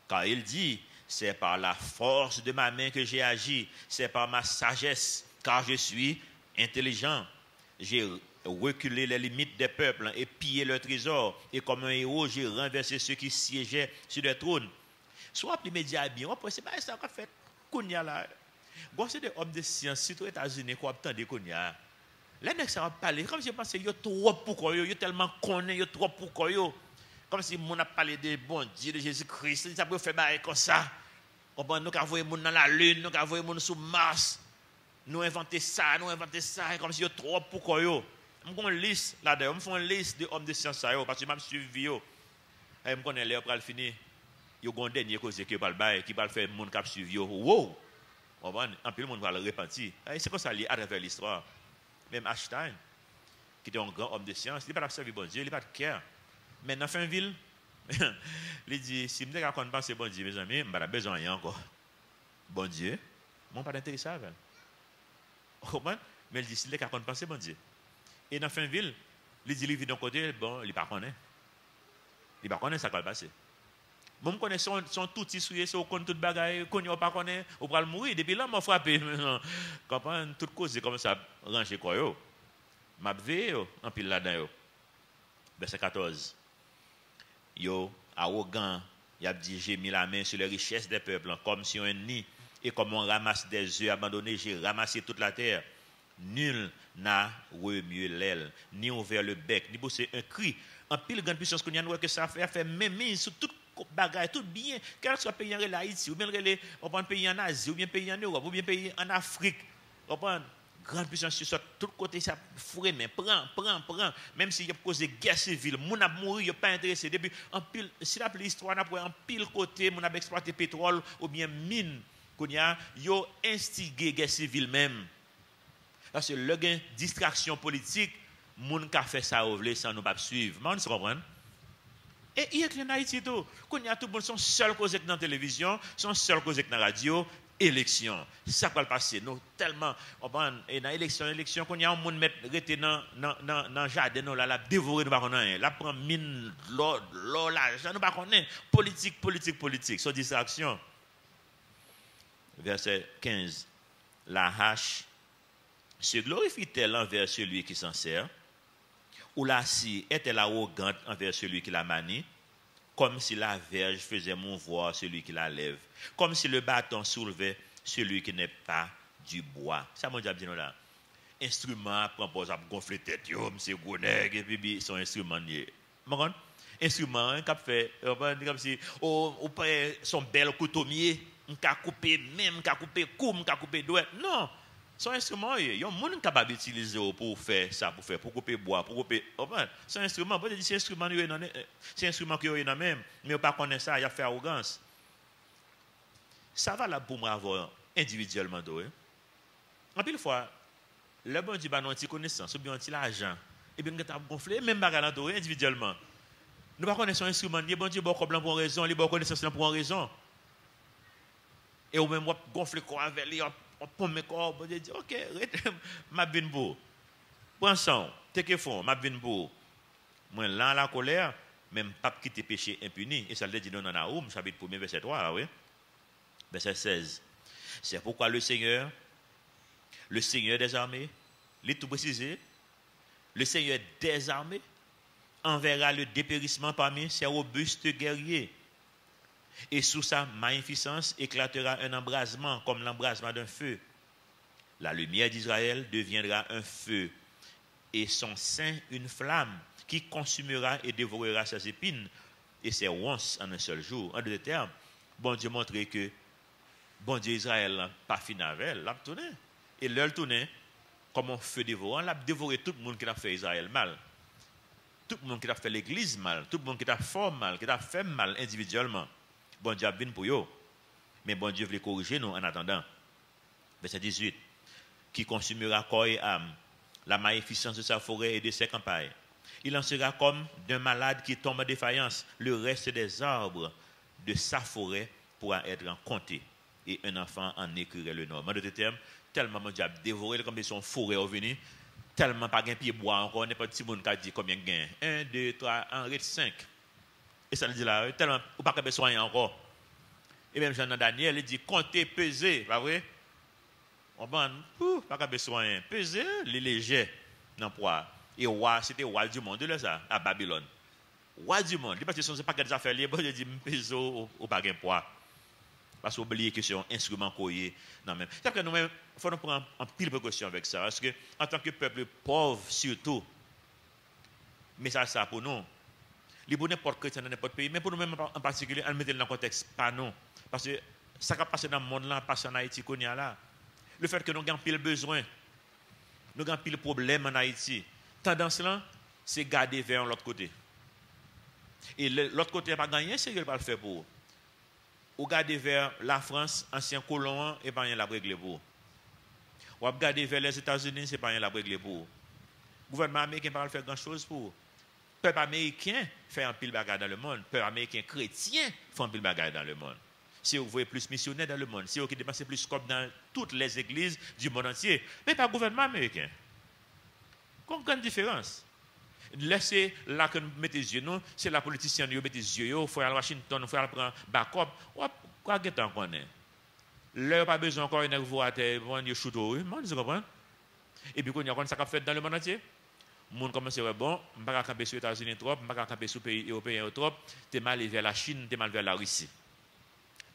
Car il dit, c'est par la force de ma main que j'ai agi, c'est par ma sagesse, car je suis intelligent. J'ai reculé les limites des peuples et pillé leurs trésors, et comme un héros, j'ai renversé ceux qui siégeaient sur des trônes. Soit les médias bien, c'est pas ça qu'on fait. Kounya là, c'est des hommes de science, surtout aux États-Unis, qu'on attend des Kounya. Les mecs ça va parler comme si je pensais yo trop pour yo, yo tellement connaît yo trop pour yo. Comme si mon a parlé de bon Dieu de Jésus-Christ, ça peut faire bailler comme ça. On nous ca voyer monde dans la lune, nous ca voyer monde sur Mars. Nous inventer ça, comme si yo trop pour yo. On font une liste là-dedans, on font une liste de hommes de science ça yo parce que m'a suivi yo. Et me connaît l'air pour le finir. Yo gon dernier cause qui va le bail, qui va le faire monde cap suivi yo. Wow. On va en plus le monde va le repentir. C'est comme ça lié à travers l'histoire. Même Einstein, qui était un grand homme de science, il n'a pas observé bon Dieu, il n'a pas de cœur. Mais dans fin ville, il dit, si je ne connais pas ce bon Dieu, mes amis, je n'ai pas besoin de rien encore. Bon Dieu, je ne pas intéressé avec. Mais il dit, si je ne connais pas ce bon Dieu. Et dans fin ville, il dit, il vit d'un côté, bon, il ne connaît pas. Il ne connaît pas ça qui va passer. Moi, je connais son tout souillé, son compte tout bagaille, qu'on ne pas connaît, on va mourir. Depuis là, je frappé. Comprends, toute cause, c'est comme ça, ranger quoi, yo. M'a veillé, en pile là-dedans, verset 14. Yo, arrogant, il a dit, j'ai mis la main sur les richesses des peuples, comme si un nid, et comme on ramasse des œufs abandonnés, j'ai ramassé toute la terre. Nul n'a remué l'aile, ni ouvert le bec, ni poussé un cri. En pile grande puissance qu'on y a, que ça fait même sur toute bagaille, tout bien, quel soit pays en Haïti, ou bien on prend pays en Asie, ou bien pays en Europe, ou bien pays en Afrique, on prend grande puissance sur tout côté, ça fourré, mais prend, même s'il y a causé guerre civile, moun a mouru, il a pas intéressé, depuis, en pile, si la l'histoire n'a pas en pile côté, moun a exploité pétrole, ou bien mine, qu'on y a, yo instigé guerre civile même, parce que le gain distraction politique, moun ka fait ça ovler sans nous pas suivre, mais on se comprend. Et il y a en Haïti tout. Quand il y a tout le monde, son seul cause dans la télévision, son seul cause dans la radio, élection. Ça va le passer. Nous, tellement, et dans l'élection, quand il y a un monde qui est dans le jardin, nous, la dévorer, nous ne connaissons rien. La prend mine, l'or, l'argent, nous ne connaissons rien. Politique. Sans distraction. Verset 15. La hache se glorifie-t-elle envers celui qui s'en sert? Ou la scie est-elle arrogante envers celui qui la manie, comme si la verge faisait mouvoir celui qui la lève, comme si le bâton soulevait celui qui n'est pas du bois. Ça m'a dit là. Instrument propose à gonfler tête, monsieur Gouneg, et puis son instrument lié. Instrument, qui fait, comme si, ou son bel couteau mier, qui a coupé même, qui a coupé coupe, qui a coupé doigt. Non. Son instrument, il y a un monde capable d'utiliser pour faire ça, pour couper bois, pour couper. C'est un instrument, bon, c'est un instrument c'est un instrument qui est dans même, mais on pas connaître ça, il a fait arrogance. Ça va là pour moi avoir individuellement d'eau. En pile fois, le bon Dieu a une petite connaissance, ou bien un petit argent, et bien on a gonflé même bagarre dans individuellement. Nous ne connaissons pas instrument, il bon Dieu bon problème pour une raison, il bon connaissance pour une raison. Et ou même on gonfle quoi avec lui, on pomme mes corps, bon Dieu dit OK, m'a bin beau. Prends ça, t'es que fond, m'a bin beau. Moi là la colère, même pas quitter péché impuni, et ça le dit dans Naoum chapitre 1 verset 3 là, oui. Verset 16. C'est pourquoi le Seigneur des armées, il est tout précisé, le Seigneur des armées enverra le dépérissement parmi ses robustes guerriers. Et sous sa magnificence éclatera un embrasement comme l'embrasement d'un feu. La lumière d'Israël deviendra un feu et son sein une flamme qui consumera et dévorera ses épines et ses ronces en un seul jour. En d'autres termes, bon Dieu montrait que bon Dieu Israël pas fini avec elle, l'a tourné. Et l'heure tourné comme un feu dévorant, l'a dévoré tout le monde qui a fait Israël mal. Tout le monde qui a fait l'église mal, tout le monde qui a fait mal, qui a fait mal individuellement. Bon Dieu a bien pour eux. Mais bon Dieu veut corriger nous en attendant. Verset 18. Qui consumera corps et âme, la magnificence de sa forêt et de ses campagnes. Il en sera comme d'un malade qui tombe en défaillance. Le reste des arbres de sa forêt pourra être compté. Et un enfant en écrirait le nom. En d'autres termes, tellement mon Dieu a dévoré comme son forêt revenu, tellement pas de pied bois encore, n'est pas de petit monde qui a dit combien de gain. 1, 2, 3, 1, 5. Et ça le dit là, tellement, ou pas capable de soigner encore. Et même Jean Daniel, il dit, compter, peser, pas vrai? On va pas capable de soigner. Peser, les légers, non poids. Et roi, c'était roi du monde, là, ça, à Babylone. Roi du monde. Parce que ce n'est pas des affaires libres, je dis, peser ou pas de poids. Parce qu'on oublie que c'est un instrument courrier. Non, même. C'est que nous-mêmes, il faut nous prendre en pile précaution avec ça. Parce que, en tant que peuple pauvre, surtout, mais ça pour nous. Les pour n'importe chrétien dans n'importe pays, mais pour nous-mêmes en particulier, on met dans le contexte pas non. Parce que ça qui a passé dans le monde là, passe en Haïti, qu'on y a là. Le fait que nous avons pile besoin, nous avons pile problème en Haïti. Tendance là, c'est garder vers l'autre côté. Et l'autre côté n'a pas gagné, c'est qu'il va le faire pour. Ou garder vers la France, ancien colon, et pas rien la régler pour. Ou regarder vers les États-Unis, c'est pas rien la régler pour. Le gouvernement américain ne va pas faire grand-chose pour. Le peuple américain fait un pile bagarre dans le monde. Le peuple américain chrétien fait un pile bagarre dans le monde. Si vous voyez plus missionnaires dans le monde, si vous dépensez plus comme dans toutes les églises du monde entier, mais pas le gouvernement américain. Quelle grande différence. Laissez là que nous mettons les yeux, nous, c'est la politicienne qui met les yeux, il faut aller à Washington, il faut aller prendre backup. Quoi que t'en connais? Là, pas besoin encore de vous à terre, vous shoot au rue, vous comprenez? Et puis, quand il y a ça fait dans le monde entier, les gens commencent à dire, bon, je ne vais pas camper sur les États-Unis trop, je ne vais pas camper sur les pays européens trop, tu es mal vers la Chine, tu es mal vers la Russie.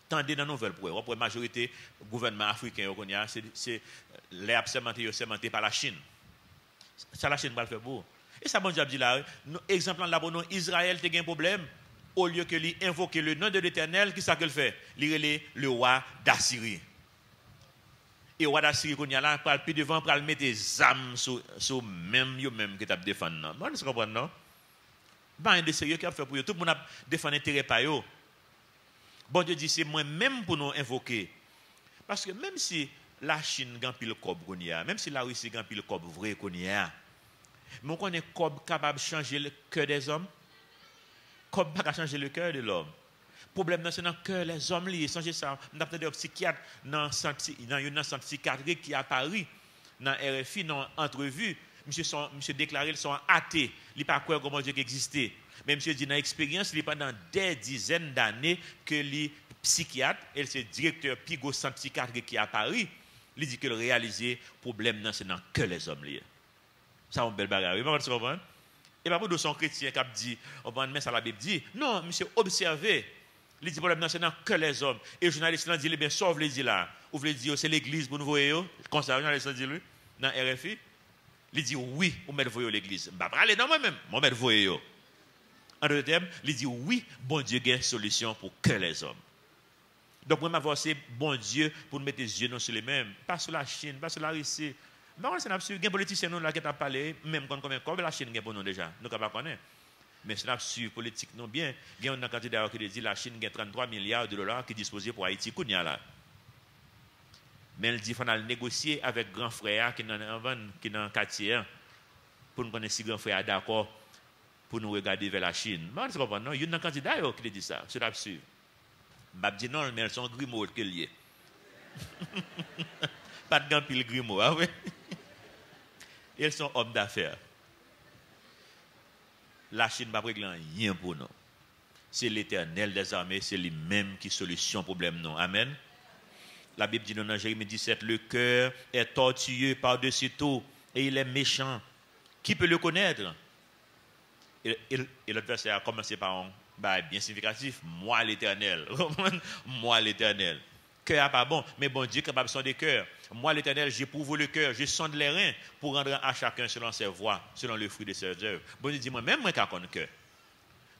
Tendez dans la nouvelle pour la majorité du gouvernement africain, c'est les absémentés par la Chine. Ça, la Chine va le faire pour. Et ça, bon Dieu dit là, exemple là, pour Israël a un problème, au lieu que lui invoquer le nom de l'Éternel, qui ça qu'il fait? Il est le roi d'Assyrie. Et le roi d'Assyrie, qu'on y a là, pour le plus devant, pour le mettre des âmes sur même qui t'a défendu. Bon, vous comprenez, non? Pas un de sérieux qui a fait pour eux. Tout le monde a défendu l'intérêt par eux. Bon Dieu dit, c'est moi-même pour nous invoquer. Parce que même si la Chine gagne pile cob qu'on y a, même si la Russie gagne pile cob vrai qu'on y a, mais on est capable de changer le cœur des hommes. Cob pas changer le cœur de l'homme. Le problème, c'est dans le cœur des hommes. Songez ça. On a entendu un psychiatre dans une centre psychiatrique qui est à Paris, dans RFI, dans entrevue. Monsieur déclaré qu'ils sont athées. Il n'est pas quoi comment Dieu existait. Mais monsieur dit dans l'expérience, il est pendant des dizaines d'années que les psychiatre, et c'est directeur Pigo centre psychiatrique qui est à Paris, il dit que le réaliser problème, c'est dans le cœur des hommes. Ça, c'est une belle bagarre. Vous comprenez? Et pas pour de son chrétien qui a dit, on va mettre ça la Bible dit, non, monsieur, observez. Il dit, problème, c'est dans que les hommes. Et le journaliste dit, bien, sauve les dit là. Vous voulez dire, c'est l'église pour nous voir, comme ça, le journaliste dit, lui, dans RFI. Il dit, oui, vous mettez voir l'église. Je ne vais pas aller dans moi-même, je vais voir. En d'autres termes, il dit, oui, bon Dieu a une solution pour que les hommes. Donc, moi, m'avoir c'est bon Dieu pour nous mettre les yeux non sur les mêmes, pas sur la Chine, pas sur la Russie. Mais c'est absurde. Il y a des politiciens nous, là, qui ont parlé, même quand comme la Chine gagne pour nous déjà. Nous ne pouvons pas connaître. Mais c'est absurde politique non bien. Il y a un candidat qui dit que la Chine gagne 33 milliards de dollars qui est disposé pour Haïti. Là. Mais elle dit qu'il faut négocier avec grand frère qui est dans le quartier pour nous connaître si grand frère est d'accord pour nous regarder vers la Chine. Mais on comprend, non? Il y a un candidat qui dit ça. C'est absurde. Je dis non, mais elles sont grimaud qu'elles y est. Pas de grand pile grimaud, ah oui? Elles sont hommes d'affaires. La Chine n'a pas réglé rien pour nous. C'est l'Éternel des armées, c'est lui-même qui solutionne le problème. Non. Amen. La Bible dit dans Jérémie 17, le cœur est tortueux par-dessus tout et il est méchant. Qui peut le connaître? Et l'autre verset a commencé par un bien significatif. Moi l'Éternel. Moi l'Éternel. Cœur pas bon, mais bon Dieu capable de sonder cœur. Moi l'Éternel, j'éprouve le cœur, je sonde les reins pour rendre à chacun selon ses voies, selon le fruit de ses œuvres. Bon Dieu dit moi-même, moi qui a un cœur.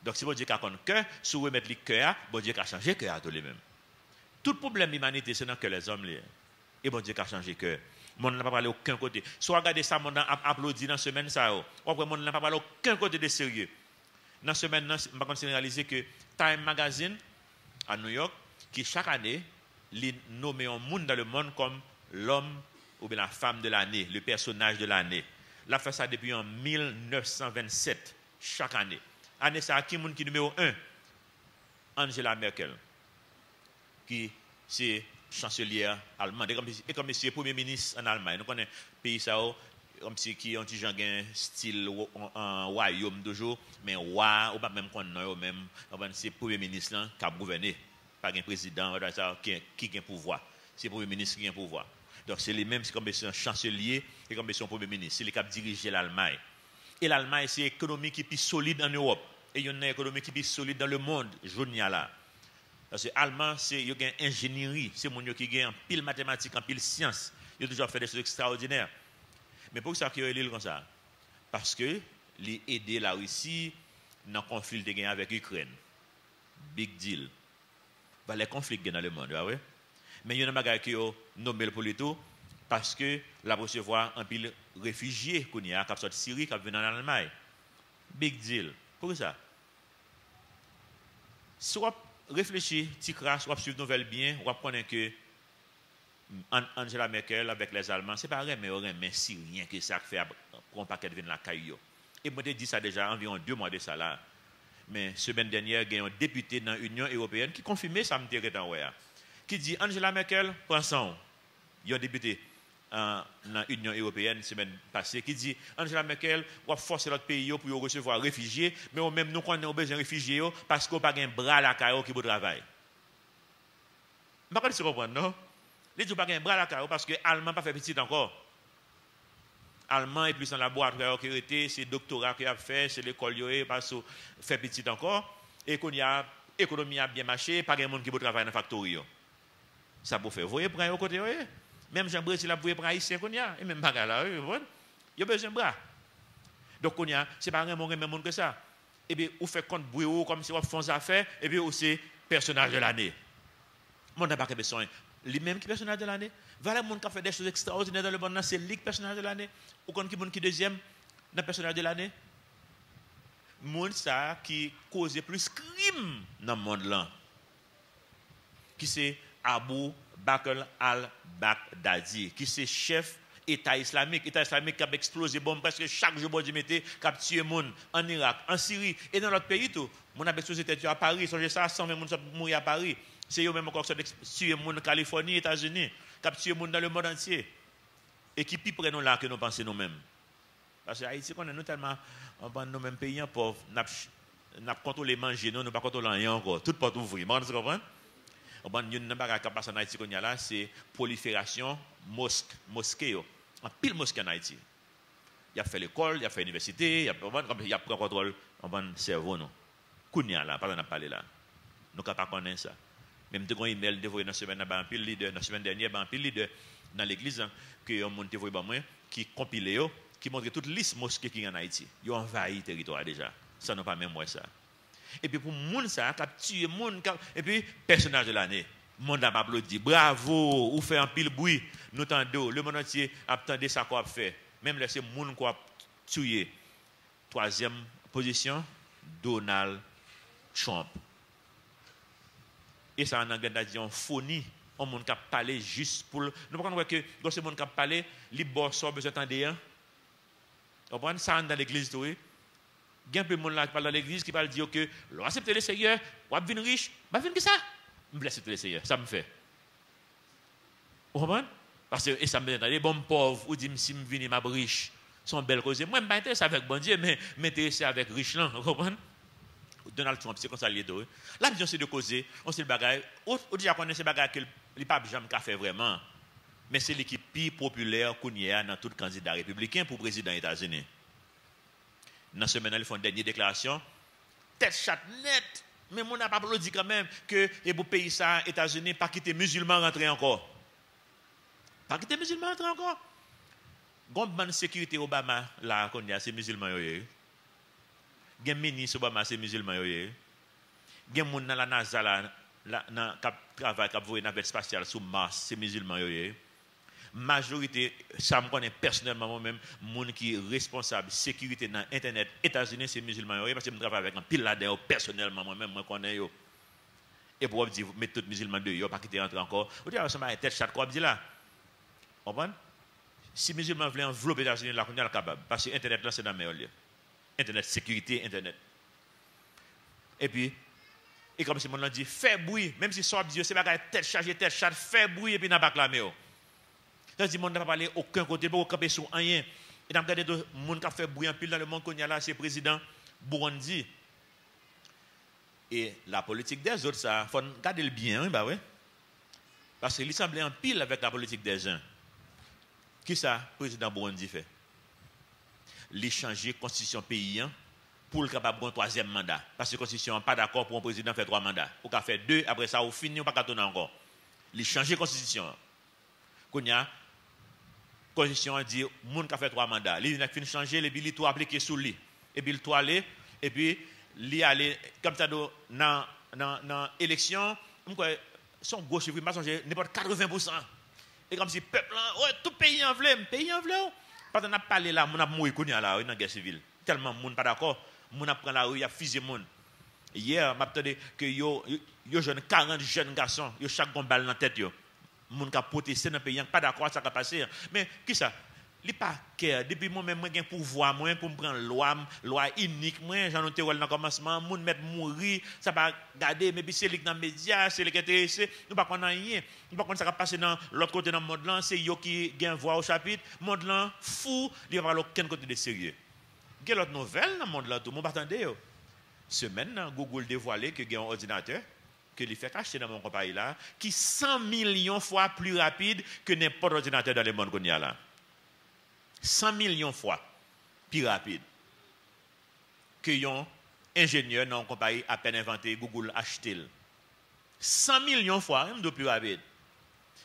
Donc si bon Dieu a un cœur, si vous remettez le cœur, bon Dieu a changé le cœur à tous les mêmes. Tout problème de l'humanité, c'est dans que les hommes. Et bon Dieu a changé le cœur. Le monde n'a pas parlé aucun côté. Soit regardez ça, le monde a applaudi dans la semaine, ça. Ou après, le monde n'a pas parlé aucun côté de sérieux. Dans la semaine, je vais réaliser que Time Magazine, à New York, qui chaque année, nomme un monde dans le monde comme l'homme ou bien la femme de l'année, le personnage de l'année. La fait ça depuis en 1927, chaque année. Année ça, qui est le numéro 1? Angela Merkel, qui c'est chancelière allemande. Et comme c'est premier ministre en Allemagne. Nous connaissons le pays ça, comme si qui ont un style en royaume toujours, mais roi, ou pas même qu'on même, c'est premier ministre là, qui a gouverné. Pas un président qui a un pouvoir. C'est le premier ministre qui a un pouvoir. Donc c'est les mêmes, c'est comme un chancelier et comme un premier ministre. C'est les qui a dirigé l'Allemagne. Et l'Allemagne, c'est l'économie qui est plus solide en Europe. Et il y a une économie qui est plus solide dans le monde, là. Parce que l'Allemand, il y a une ingénierie. C'est mon qui a en pile mathématiques, en pile sciences. Il a toujours fait des choses extraordinaires. Mais pour ça qu'il y a l'île comme ça? Parce que il a aidé la Russie dans le conflit de guerre avec l'Ukraine. Big deal. Les conflits dans le monde, oui. Mais il y a un bagage qui est nommé pour le tout parce que la recevoir un pile réfugiés qui a sorti de Syrie, qui venu en Allemagne. Big deal. Pourquoi ça? Soit réfléchir, soit suivre nouvelle bien, ou connaître que Angela Merkel avec les Allemands, c'est pas rien, mais si rien que ça fait pour un paquet de vin la caillou. Et moi, j'ai dit ça déjà environ 2 mois de ça là. Mais semaine dernière, il y a un député dans l'Union européenne qui confirmait ça, qui dit Angela Merkel, prends ça. Il y a un député dans l'Union européenne la semaine passée qui dit Angela Merkel va forcer l'autre pays pour recevoir des réfugiés, mais même nous qu'on a besoin de réfugiés parce qu'on n'a pas un bras à la caillou qui peut travailler. Je ne sais pas si vous comprenez, non? Les gens n'ont pas un bras à la caillou parce que l'Allemand n'a pas fait petit encore. Allemand et puis son laboratoire qui a été, c'est le doctorat qu'il a fait, c'est l'école qui a fait petit encore, et qu'on y a l'économie a bien marché, pas de monde qui peut travailler dans la factory. Ça peut faire. Vous voyez, prendre au côté, même Jean-Brésil a pu prendre ici, et même pas là, il y a besoin de bras. Donc, ce n'est pas vraiment le même monde que ça. Et bien, vous faites compte bruit comme si vous faites des affaires, et puis aussi personnage de l'année. Mon n'a pas besoin. Lui-même qui est personnage de l'année. Voilà le monde qui a fait des choses extraordinaires dans le monde, c'est lui qui est personnage de l'année. Ou quand qui est deuxième dans le personnage de l'année. Le monde ça qui cause plus crime dans le monde là. Qui c'est Abu Bakr al-Baghdadi, qui c'est chef État islamique qui a explosé bombe presque chaque jour qui a tué les gens en Irak, en Syrie et dans l'autre pays tout. Mon a explosé à Paris, songez ça 120 personnes mourir à Paris. C'est eux même encore qui ont tué les gens en Californie, États-Unis, qui ont tué les gens dans le monde entier. Et qui plus près nous là que nous pensons nous-mêmes. Parce que Haïti, on est nous tellement dans nos mêmes pays pauvres, nous avons contrôlé manger, nous n'avons pas contrôlé rien encore. Tout porte ouvrir. Vous comprenez? Une chose qui passe en Haïti, c'est prolifération mosquée. En pile mosquée en Haïti. Il a fait l'école, il a fait l'université, il a pris contrôle de cerveau. Kounia là, pas parler là. Nous ne pouvons pas connaître ça. Même si on email dévoyé dans la semaine, la semaine dernière, un pile leader dans l'église, qui ont monté qui compilé, qui montre toute liste mosquée qui est en Haïti. Ils ont envahi le territoire déjà. Ça n'a pas même moi ça. Et puis pour moun ça, qui a tué moun, et puis personnage de l'année. Le monde a applaudi. Bravo, ou fait un pile bruit. Nous tendons, le monde entier attendait ça qu'on a fait. Même laisser le monde qu'on a tué. Troisième position, Donald Trump. Et ça, en anglais, on a dit on fourni. On monde qui a parlé juste pour. Nous ne pouvons pas que ce monde qui a parlé, les boss sont besoin d'entendre. Vous comprenez ça dans l'église, oui. Il y a un peu de monde là qui parle dans l'église qui parle dire que l'on accepte le Seigneur, on va venir riche, on va venir que ça. Je vais accepter le Seigneur, ça me fait. Vous comprenez? Parce que ça me fait les bons pauvres, ou dit si je viens ma riche, sont belles causes. Moi, je ne suis pas intéressé avec bon Dieu, mais je suis intéressé avec riche là. Vous comprenez? Donald Trump, c'est comme ça lié. La vision, c'est de causer, on sait le bagage. On déjà connaît ces bagages que les papes jamais fait vraiment. Mais c'est l'équipe plus populaire qu'on y a dans tout candidat républicain pour président des États-Unis. Dans ce moment, ils font une dernière déclaration. Tête chatte net. Mais on n'a pas applaudi quand même que pour pays ça, États-Unis, pas quitter musulmans rentrer encore. Pas quitter musulmans rentrer encore. Bonne sécurité Obama, là, qu'on y a, c'est musulmans. Gen ministre Obama, c'est musulmans. Gen moun dans la NASA, là, qui travaille, qui voit une navette spatiale sous Mars, c'est musulmans. Majorité, ça me connaît personnellement moi-même, moun qui est responsable de sécurité dans Internet, États-Unis, c'est musulmans, parce que je travaille avec un pile là-dedans, personnellement, moi-même, moi connais yo. Et pour vous dire, mettre tous les musulmans de yo, pas quitter rentrer encore. Vous dites, ça m'a tête chat, quoi, dit là. Vous comprenez? Si les musulmans veulent envelopper les États-Unis, là, on est capable. Parce que Internet, là, c'est dans le meilleur lieu. Internet, sécurité, Internet. Et puis, et comme si mon dit, fais bruit, même si soit Dieu, c'est pas tête chargée, tête chat, fais bruit, et puis n'a pas clamé. C'est-à-dire que le monde n'a pas parlé aucun côté, pas camper sur rien. Et dans le cas de monde qui a fait bruit en pile dans le monde qu'on y a là, c'est le président Burundi. Et la politique des autres, ça, il faut garder le bien, bah ouais. Parce qu'il semblait en pile avec la politique des uns. Qui ça, le président Burundi fait? Il change la constitution paysan pour le capable de un troisième mandat. Parce que la constitution n'est pas d'accord pour un président de faire 3 mandats. Ou qu'à faire 2, après ça, ou fini, ou pas qu'à tourner encore. Il change la constitution. Qu'on y a la constitution dit, le monde qui a fait 3 mandats, il a fini de changer, et puis il a appliqué sous lui. Et puis il a allé, et puis il a allé, comme ça, dans l'élection, son gauche, il m'a changé n'importe 80%. Et comme si le peuple, tout pays en veut, parce qu'on a parlé là, on a mouru là, dans la guerre civile. Tellement de monde pas d'accord, on a pris la rue, il a fusillé le monde. Hier, m'a entendu que yo jeune 40 jeunes garçons, yo chaque gon balle dans la tête yo. Moun ka protester dans le pays, pas d'accord ça qui passé. Mais qui ça? Li pas care depuis moi-même moi gain pouvoir moi pour me prendre loi unique moi j'en ai dans le commencement moun mettre mourir ça pas garder mais puis c'est les dans médias c'est les qui intéressé nous pas connait rien nous pas connait ça qui passer dans l'autre côté dans monde là c'est yo qui gain voix au chapitre monde là fou il va pas aucun côté de sérieux. Quelle autre nouvelle dans monde là tout monde attendez yo. Semaine Google dévoilé que gain un ordinateur que les fait acheter dans mon compagnie là qui 100 millions fois plus rapide que n'importe ordinateur dans le monde qu'on y a là. 100 millions fois plus rapide que un ingénieur dans une compagnie à peine inventé, Google acheté. 100 millions fois, même de plus rapide.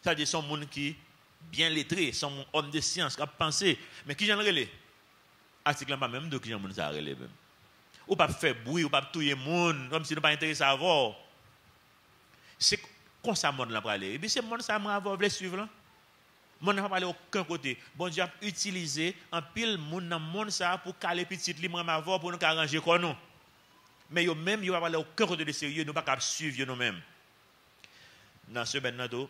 Ça veut dire que sont gens qui bien lettrés, sont hommes de science, qui pensé, mais qui j'en relais. Article pas même de qui j'en ça relais même. Ou pas faire bruit, ou pas tuer monde, comme si nous pas intéressé à voir. C'est comme ça monde là pour aller. Et puis c'est monde ça m'a avoir veut suivre là. Mon n'a pas parlé aucun côté. Bon Dieu a utilisé un pile monde dans monde ça pour caler petite libre ma voix pour nous arranger comme nous. Mais yo même yo pas parlé aucun côté de sérieux, nous pas capable suivre nous même. Dans ce maintenant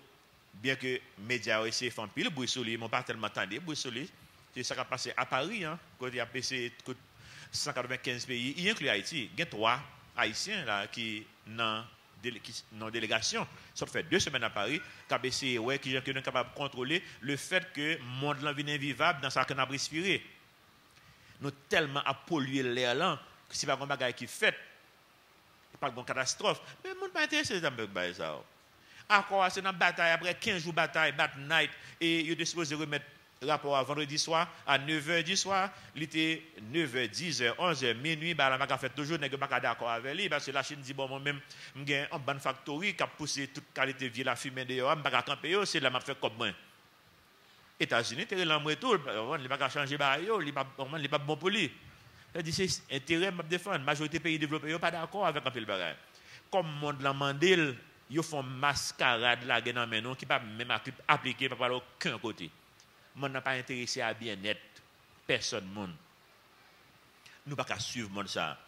bien que médias aussi font pile bruit sur lui, m'ont pas tellement entendu bruit sur lui. C'est ça qui a passé à Paris quand il y a passé 195 pays, y inclut Haïti. Il y a 3 haïtiens là qui non délégation, ça fait 2 semaines à Paris, qui est capable de contrôler le fait que le monde là vient invivable dans sa qu'on a respiré. Nous tellement à polluer l'air là, que c'est pas un bagage qui fait, pas une catastrophe. Mais le monde pas intéressé dans ça. Encore c'est dans bataille après 15 jours bataille, bat night et il est supposé remettre rapport à vendredi soir à 9h du soir, il était 9h, 10h, 11h, minuit, bah la m'a fait toujours n'est pas d'accord avec lui parce que la Chine dit bon moi même j'ai un ban factory qui a poussé toute qualité vie la fumée dehors, me pas camper c'est là m'a fait comme moi. États-Unis t'es l'homme tout, il pas changer ba yo, il pas bon pour lui. Il dit c'est intérêt m'a défendre, majorité pays développés pas d'accord avec un peu le bagage. Comme monde l'a mandé ils font mascarade là dans maintenant qui pas même appliquer par aucun côté. Monde n'a pas intéressé à bien-être personne monde. Nous pas qu'à suivre monde ça.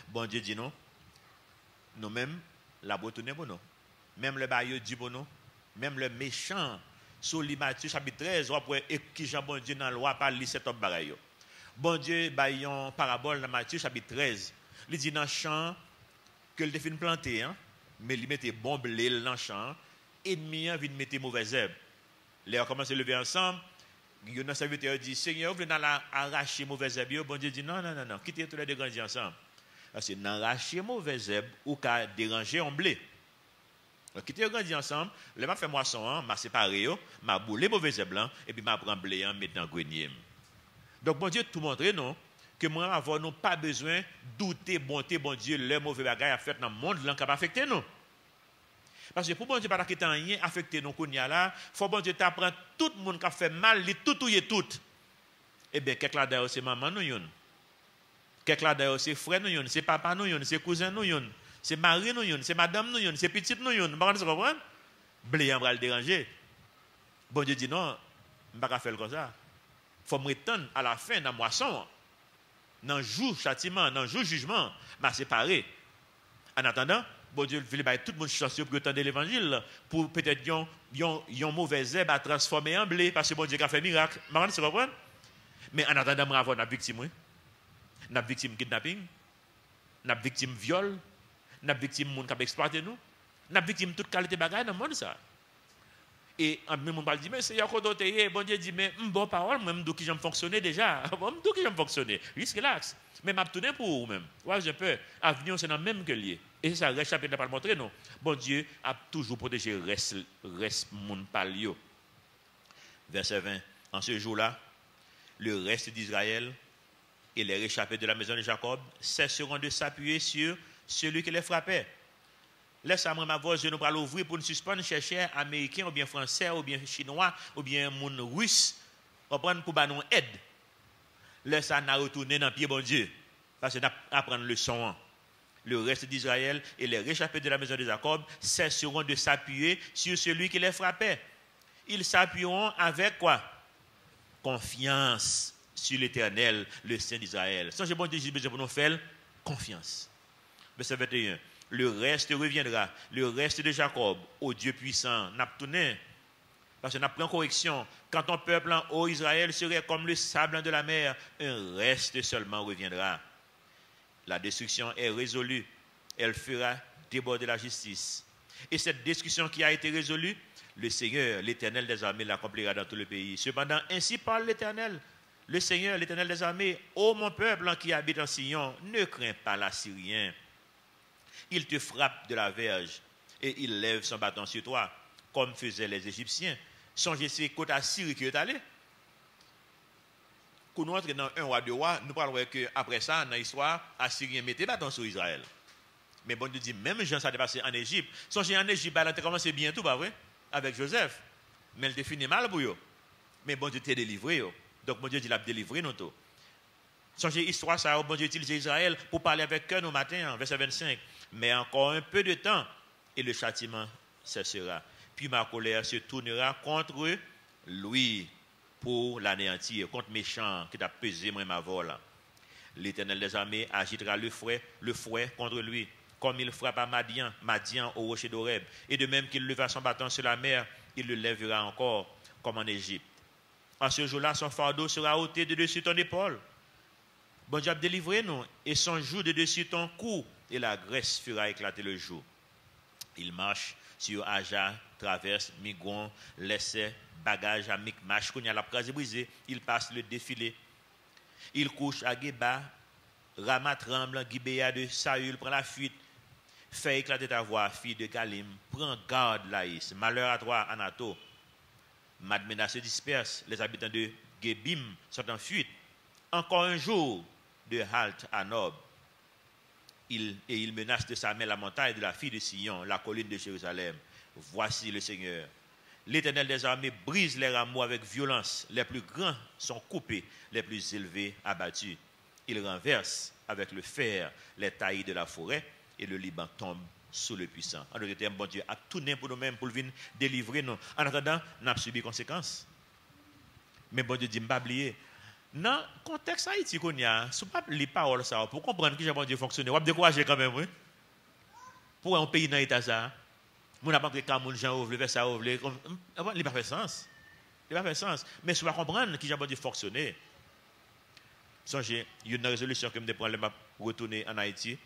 Bon Dieu dit non. Nous-mêmes la retourner pour nous. Même le bailleur dit pour nous, même le méchant sur Matthieu chapitre 13, on peut qui Jean bon Dieu dans la loi par li cet homme bagaille. Bon Dieu baillon parabole dans Matthieu chapitre 13. Il dit dans le champ que le fin planté hein, mais il mettait bon blé dans le champ, ennemi vient mettre mauvaise herbe. Les ont commencé à lever ensemble. Le serviteur dit Seigneur, vous venez arracher mauvaise herbe. Bon Dieu dit non, quittez tous les deux grandir ensemble. Parce que dans arracher mauvaise herbe ou qu'à déranger un blé. Quittez grandir ensemble, les m'a fait moisson, m'a séparé, m'a boulé mauvaise herbe blanc et puis m'a prend blé mettre dans le grenier. Donc bon Dieu tout montrer non que moi avons nous pas besoin douter bonté bon Dieu le mauvais bagaille a fait dans le monde là qui va affecter nous. Parce que pour bon Dieu pas quitter rien affecter nous kounya là, faut bon Dieu t'apprendre tout le monde qui a fait mal, li tout ouye tout. Eh bien quelque là d'ailleurs c'est maman nous yon. Quelque là d'ailleurs c'est frère nous yon, c'est papa nous yon, c'est cousin nous yon, c'est mari nous yon, c'est madame nous yon, c'est petite nous yon. Vous comprenez? Blé en va le déranger. Bon Dieu dit non, on pas faire comme ça. Faut me retendre à la fin dans moisson. Dans le jour châtiment, dans le jour jugement, m'a séparé. En attendant, bon Dieu veut tout le monde chanceux pour entendre l'évangile, pour peut-être yon mauvaise herbe à transformer en blé, parce que bon Dieu a fait miracle. Vous comprenez? Mais en attendant, nous avons une victime. Une victime kidnapping, une victime viol, une victime moun qui a exploité nous, une victime toute qualité bagaille dans le monde ça. Et en même temps, on dit, mais c'est un côté d'autre, bon Dieu dit, mais bon parole, même d'où qui j'aime fonctionner déjà, même d'où qui j'aime fonctionner, risque relax. Mais m'a tourné pour vous-même. Ouais, j'ai peur. Avenir, c'est dans le même que lié. Et c'est ça, le chapitre n'a pas le montré, non. Bon Dieu a toujours protégé reste moun palio. Verset 20. En ce jour-là, le reste d'Israël et les réchappés de la maison de Jacob cesseront de s'appuyer sur celui qui les frappait. Laisse-moi ma voix, je ne vais pas l'ouvrir pour nous suspendre, chercher américain, ou bien français, ou bien chinois, ou bien moun russe, pour nous aide. Laisse-moi retourner dans le pied, bon Dieu, parce que nous apprendre le son. Le reste d'Israël et les réchappés de la maison de Jacob cesseront de s'appuyer sur celui qui les frappait. Ils s'appuieront avec quoi? Confiance sur l'Éternel, le Saint d'Israël. Sans bon Dieu, j'ai besoin pour nous faire confiance. Verset 21. Le reste reviendra, le reste de Jacob, au Dieu puissant, n'a pas tourné. Parce que n'a pris en correction. Quand ton peuple en haut Israël serait comme le sable de la mer, un reste seulement reviendra. La destruction est résolue. Elle fera déborder la justice. Et cette destruction qui a été résolue, le Seigneur, l'Éternel des armées, l'accomplira dans tout le pays. Cependant, ainsi parle l'Éternel. Le Seigneur, l'Éternel des armées, ô mon peuple qui habite en Sion, ne crains pas l'Assyrien. Il te frappe de la verge et il lève son bâton sur toi, comme faisaient les Égyptiens. Songez ces côtes Assyrie qui est allé. Quand nous entrons dans un roi de roi, nous parlons qu'après ça, dans l'histoire, Assyrien mettait bâton sur Israël. Mais bon Dieu dit, même Jean, ça a passé en Égypte. Songez en Égypte, elle a commencé bien tout, pas vrai? Avec Joseph. Mais elle a fini mal pour eux. Mais bon Dieu t'a délivré. Donc bon Dieu dit, il a délivré nous tous. Songez l'histoire, ça, bon Dieu utilise Israël pour parler avec eux au matin, verset 25. Mais encore un peu de temps, et le châtiment cessera. Puis ma colère se tournera contre lui pour l'anéantir, contre méchant qui t'a pesé moi ma vol. L'Éternel des armées agitera le fouet contre lui, comme il frappe à Madian au rocher d'Oreb. Et de même qu'il leva son bâton sur la mer, il le lèvera encore, comme en Égypte. En ce jour-là, son fardeau sera ôté de dessus ton épaule. Bon Dieu a délivré nous, et son joug de dessus ton cou, et la graisse fera éclater le jour. Il marche sur Aja, traverse Migron, laisse bagage à Micmash, qu'on y a la prase brisée, il passe le défilé. Il couche à Geba, Rama tremble, Gibéa de Saül prend la fuite. Fais éclater ta voix, fille de Galim, prends garde Laïs, malheur à toi, Anato. Madmena se disperse, les habitants de Gebim sont en fuite. Encore un jour de halte à Nob. Il menace de sa main la montagne de la fille de Sion, la colline de Jérusalem. Voici le Seigneur. L'Éternel des armées brise les rameaux avec violence. Les plus grands sont coupés, les plus élevés abattus. Il renverse avec le fer les taillis de la forêt et le Liban tombe sous le puissant. En d'autres termes, bon Dieu a tourné pour nous-mêmes, pour venir délivrer nous. En attendant, nous avons subi conséquences. Mais bon Dieu dit, je ne pas oublier. Dans le contexte Haïti qu'on y a, si vous ne les paroles ça, pour comprendre que bon Dieu fonctionne, vous décourager quand même, oui. Pour un pays dans l'état ça, vous n'avez pas que Cameroun, Jean, veut faire ça, il n'a pas fait sens. Il n'a pas fait sens. Mais si vous comprendre que bon Dieu fonctionne, songez, il y a une résolution que je prends pour retourner en Haïti.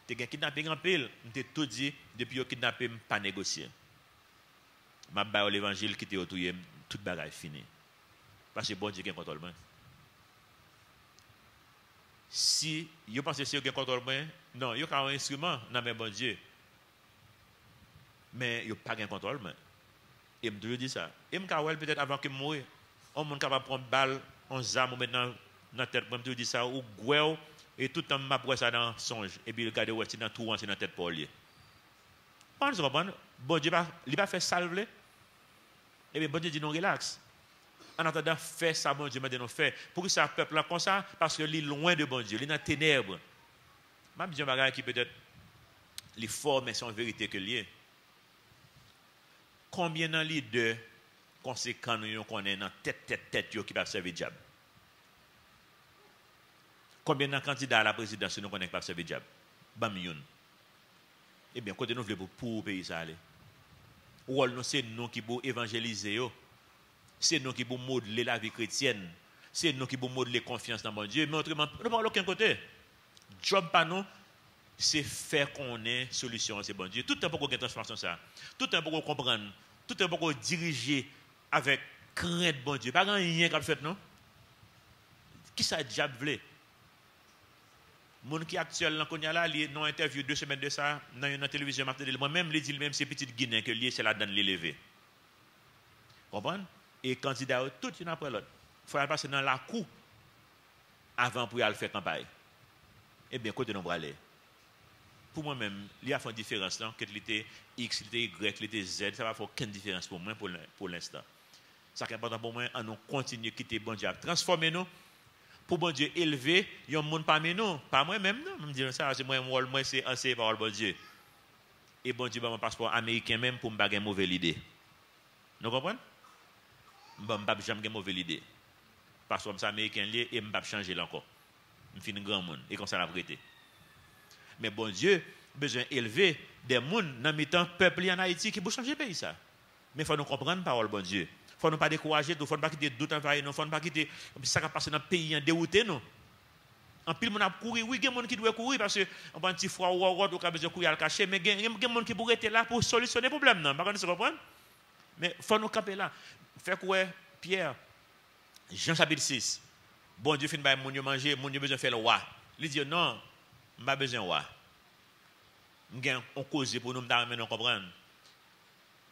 Tu as kidnappé en pile, je t'ai tout dit, depuis que tu kidnappé, je ne pas négocier. Je vais l'évangile qui était autour, toute bagaille finie. Parce que bon Dieu a un contrôle. Si vous pensez que vous avez un contrôle, non, vous avez un instrument dans le bon Dieu. Mais vous n'avez pas de contrôle. Et je me dis ça. Et je me dis peut-être avant que je moure, on est capable de prendre une balle, on zame maintenant dans la tête. Je me dis ça, ou gouel, et tout le temps, je me ça dans le songe. Et puis, regardez, c'est dans tout, c'est dans la tête pour lui. Vous comprenez? Bon Dieu, il va faire salver. Et bien, bon Dieu dit non, relax. En attendant, faire ça, bon Dieu m'a dit non, faire. Pour que ça, peuple là comme ça, parce qu'il est loin de bon Dieu, il est dans les ténèbres. Je dis un bagage qui peut-être les fort, mais c'est en vérité que lié. Combien de leaders conséquents nous connaissons dans tête qui peuvent servir le diable? Combien de candidats à la présidence nous connaissons qui peuvent servir le diable? Bamiyoun. Eh bien, côté nous voulons pour le pays ça aller. Ou alors c'est nous qui pour évangéliser, c'est nous qui pour modeler la vie chrétienne, c'est nous qui pour modeler confiance dans mon Dieu. Mais autrement, nous ne parlons aucun côté. Job pas nous, c'est faire qu'on ait solution à ce bon Dieu. Tout le temps pour qu'on ait transformation ça. Tout le temps pour qu'on comprenne. Tout le temps pour qu'on diriger avec crainte bon Dieu. Pas rien qu'on fait non. Qui ça diable voulait? Mon qui actuel là qu'on y a là, il non interview 2 semaines de ça dans une télévision moi-même les dit même c'est petite Guinée que lié c'est là dans l'élevé. Comprendre? Et candidat tout une après l'autre. Il faut passer dans la cour avant pour aller faire campagne. Eh bien côté nous aller. Pour moi-même, il y a une différence là, que l'été X, l'été Y, l'été Z, ça va faire aucune différence pour moi pour l'instant. Ça qui est important pour moi, on nous continue à quitter bon Dieu, transformer nous pour bon Dieu élever, il y a un monde parmi nous, pas moi-même non, je me dis ça, c'est moi c'est enseigner par bon Dieu. Et bon Dieu mon passeport américain même pour me pas une mauvaise idée. Vous comprenez? Je ne pas jamais une mauvaise idée. Passeport américain lié et je ne pas changer encore. Je suis un grand monde et comme ça l'a prêté. Mais bon Dieu, besoin élever des gens dans le temps peuple en Haïti qui peut changer le pays ça. Mais il faut nous comprendre la parole bon Dieu. Il faut nous pas décourager, il faut pas quitter doute envers nous, il faut pas quitter ça qui passe dans le pays en dérouté nous. En pile, on a couru, oui, il y a des gens qui doivent courir parce que on a un petit froid ou on a besoin de courir à le cacher, mais il y a des gens qui pourraient être là pour solutionner le problème. Non, vous comprenez? Mais il faut nous camper là. Fait quoi, Pierre, Jean chapitre 6, bon Dieu fait de mon Dieu manger, mon Dieu besoin de faire le roi. Il dit non, je n'ai pas besoin de roi. On cause pour nous comprendre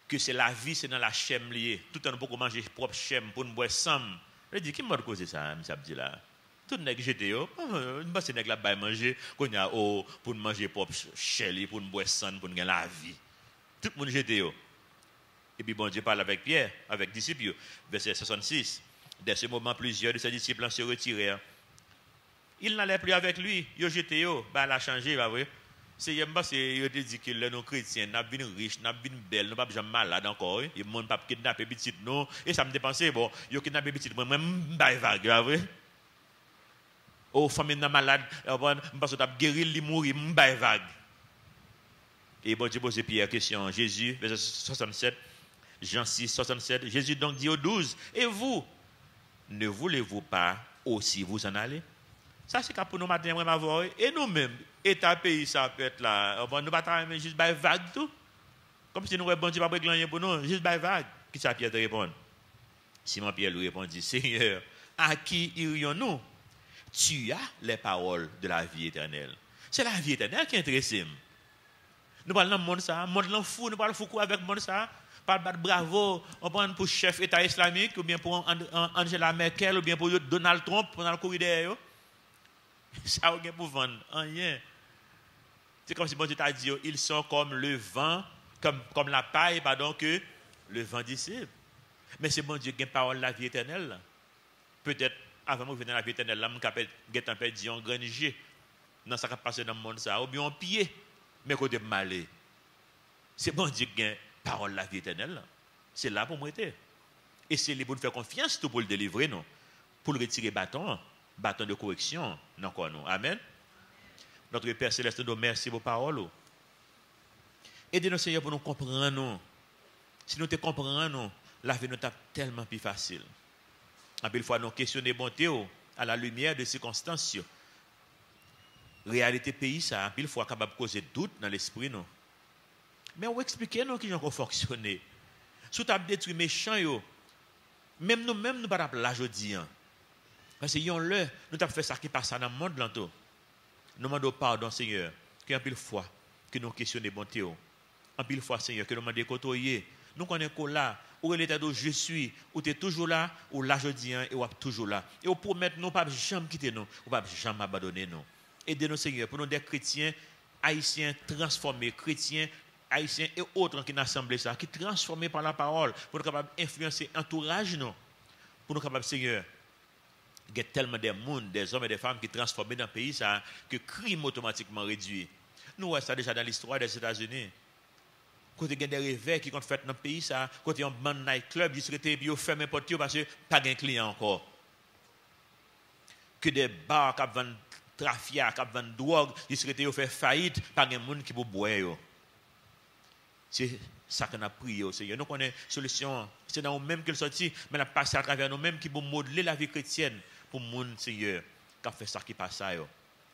que c'est la vie, c'est dans la chème liée. Tout le temps, nous pouvons manger propre chème pour nous boire ensemble. Il dit, qui m'a causé ça, M. Abdi là? Tout le monde j'étais, nous ne pouvons pas manger, pour nous manger propre chème, pour nous boire ensemble, pour nous gagner la vie. Tout le monde j'étais. Et puis bon Dieu parle avec Pierre, avec les disciples, verset 66. Dès ce moment, plusieurs de ses disciples se retirèrent. Il n'allait plus avec lui, il jeté, il a changé, va vrai. C'est il dit que les chrétiens, nous sommes riches, nous sommes belles, nous ne sommes pas malades encore. Et mon papa kidnappé petit nous, et ça me dépensait, bon, il a kidnappé petit moi, même vague, va vrai. Oh, famille malade, parce que tu as guéri, il mourit, vague. Et bon Dieu pose Pierre question, Jésus, verset 67, Jean 6, 67, Jésus donc dit aux 12, et vous, ne voulez-vous pas aussi vous en aller? Ça, c'est pour nous matin, et nous-mêmes, État pays, ça peut être là. Nous ne pas juste par vague tout. Comme si nous ne bon Dieu pas rien pour nous, juste par vague. Qui ça Pierre te répond? Simon Pierre lui répondit, Seigneur, à qui irions-nous? Tu as les paroles de la vie éternelle. C'est la vie éternelle qui intéresse. Nous parlons de monde ça, monde fou, nous parlons fou avec monde ça. Pas de bravo, on prend pour chef État islamique, ou bien pour Angela Merkel, ou bien pour Donald Trump, pour le courir derrière. Ça, on a pour vendre, rien. C'est comme si bon Dieu t'a dit, ils sont comme le vent, comme la paille, pardon, que le vent dissipe. Mais c'est bon Dieu qui a parole de la vie éternelle. Peut-être, avant de venir dans la vie éternelle, là, je vais perdu en grenier. Dans ce qui passe dans le monde, ça, ou bien en pied, mais côté malé. C'est bon Dieu qui a parole la vie éternelle. C'est là pour moi. Et c'est là pour nous faire confiance tout pour le délivrer, non? Pour le retirer bâton de correction. Non, quoi, non? Amen. Notre Père Céleste, nous merci pour vos paroles. Aidez-nous, Seigneur, pour nous comprendre, non? Si nous te comprenons, non, la vie nous est tellement plus facile. En plus, fois, nous questionner bonté à la lumière des circonstances. Réalité pays, ça, en plus, fois, capable de causer doute dans l'esprit, non? Mais on explique nous qui ont fonctionné. Si tu as détruit méchant, même nous ne pas la aujourd'hui. Parce que nous avons fait ça qui passe dans le monde. Nous demandons pardon, Seigneur, que en pile fois que nous questionnons bonté. En pile fois, Seigneur, que nous demandons côtoyer. Nous connaissons là, où l'état de je suis, où tu es toujours là, ou là aujourd'hui, et où toujours là. Et pour promettre, nous ne pas jamais quitter nous, ou pas jamais abandonner nous. Aidez-nous, Seigneur, pour nous des chrétiens, haïtiens transformés, chrétiens, haïtiens et autres qui n'assemblent ça, qui transformés par la parole, pour nous capables d'influencer l'entourage, nous. Pour nous capables, Seigneur, il y a tellement de monde, des hommes et des femmes qui transforment dans le pays, ça, que le crime automatiquement réduit. Nous voyons ça déjà dans l'histoire des États-Unis. Quand il y a des réveils qui sont faits dans le pays, ça, quand il y a un nightclub, ils sont fermés pour tout parce que pas de client encore. Que des bars qui vendent trafic, qui vendent drogue, ils sont fait faillite, pas de monde qui peut boire. C'est ça qu'on a prié au Seigneur. Nous connaissons la solution. C'est dans nous-mêmes qu'il sortit, mais on a passé à travers nous-mêmes qui vont modeler la vie chrétienne pour le monde, Seigneur, qui a fait ça qui passe à eux.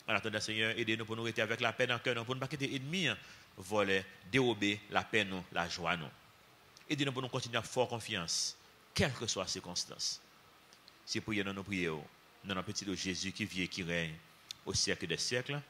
En attendant, Seigneur, aidez-nous pour nous rester avec la paix dans le cœur, pour ne pas quitter l'ennemi, voler, dérober la paix, nous, la joie. Nous. Aidez-nous pour nous continuer à faire confiance, quelles que soient les circonstances. C'est pour nous prier, dans notre petit Jésus qui vit et qui règne au siècle des siècles.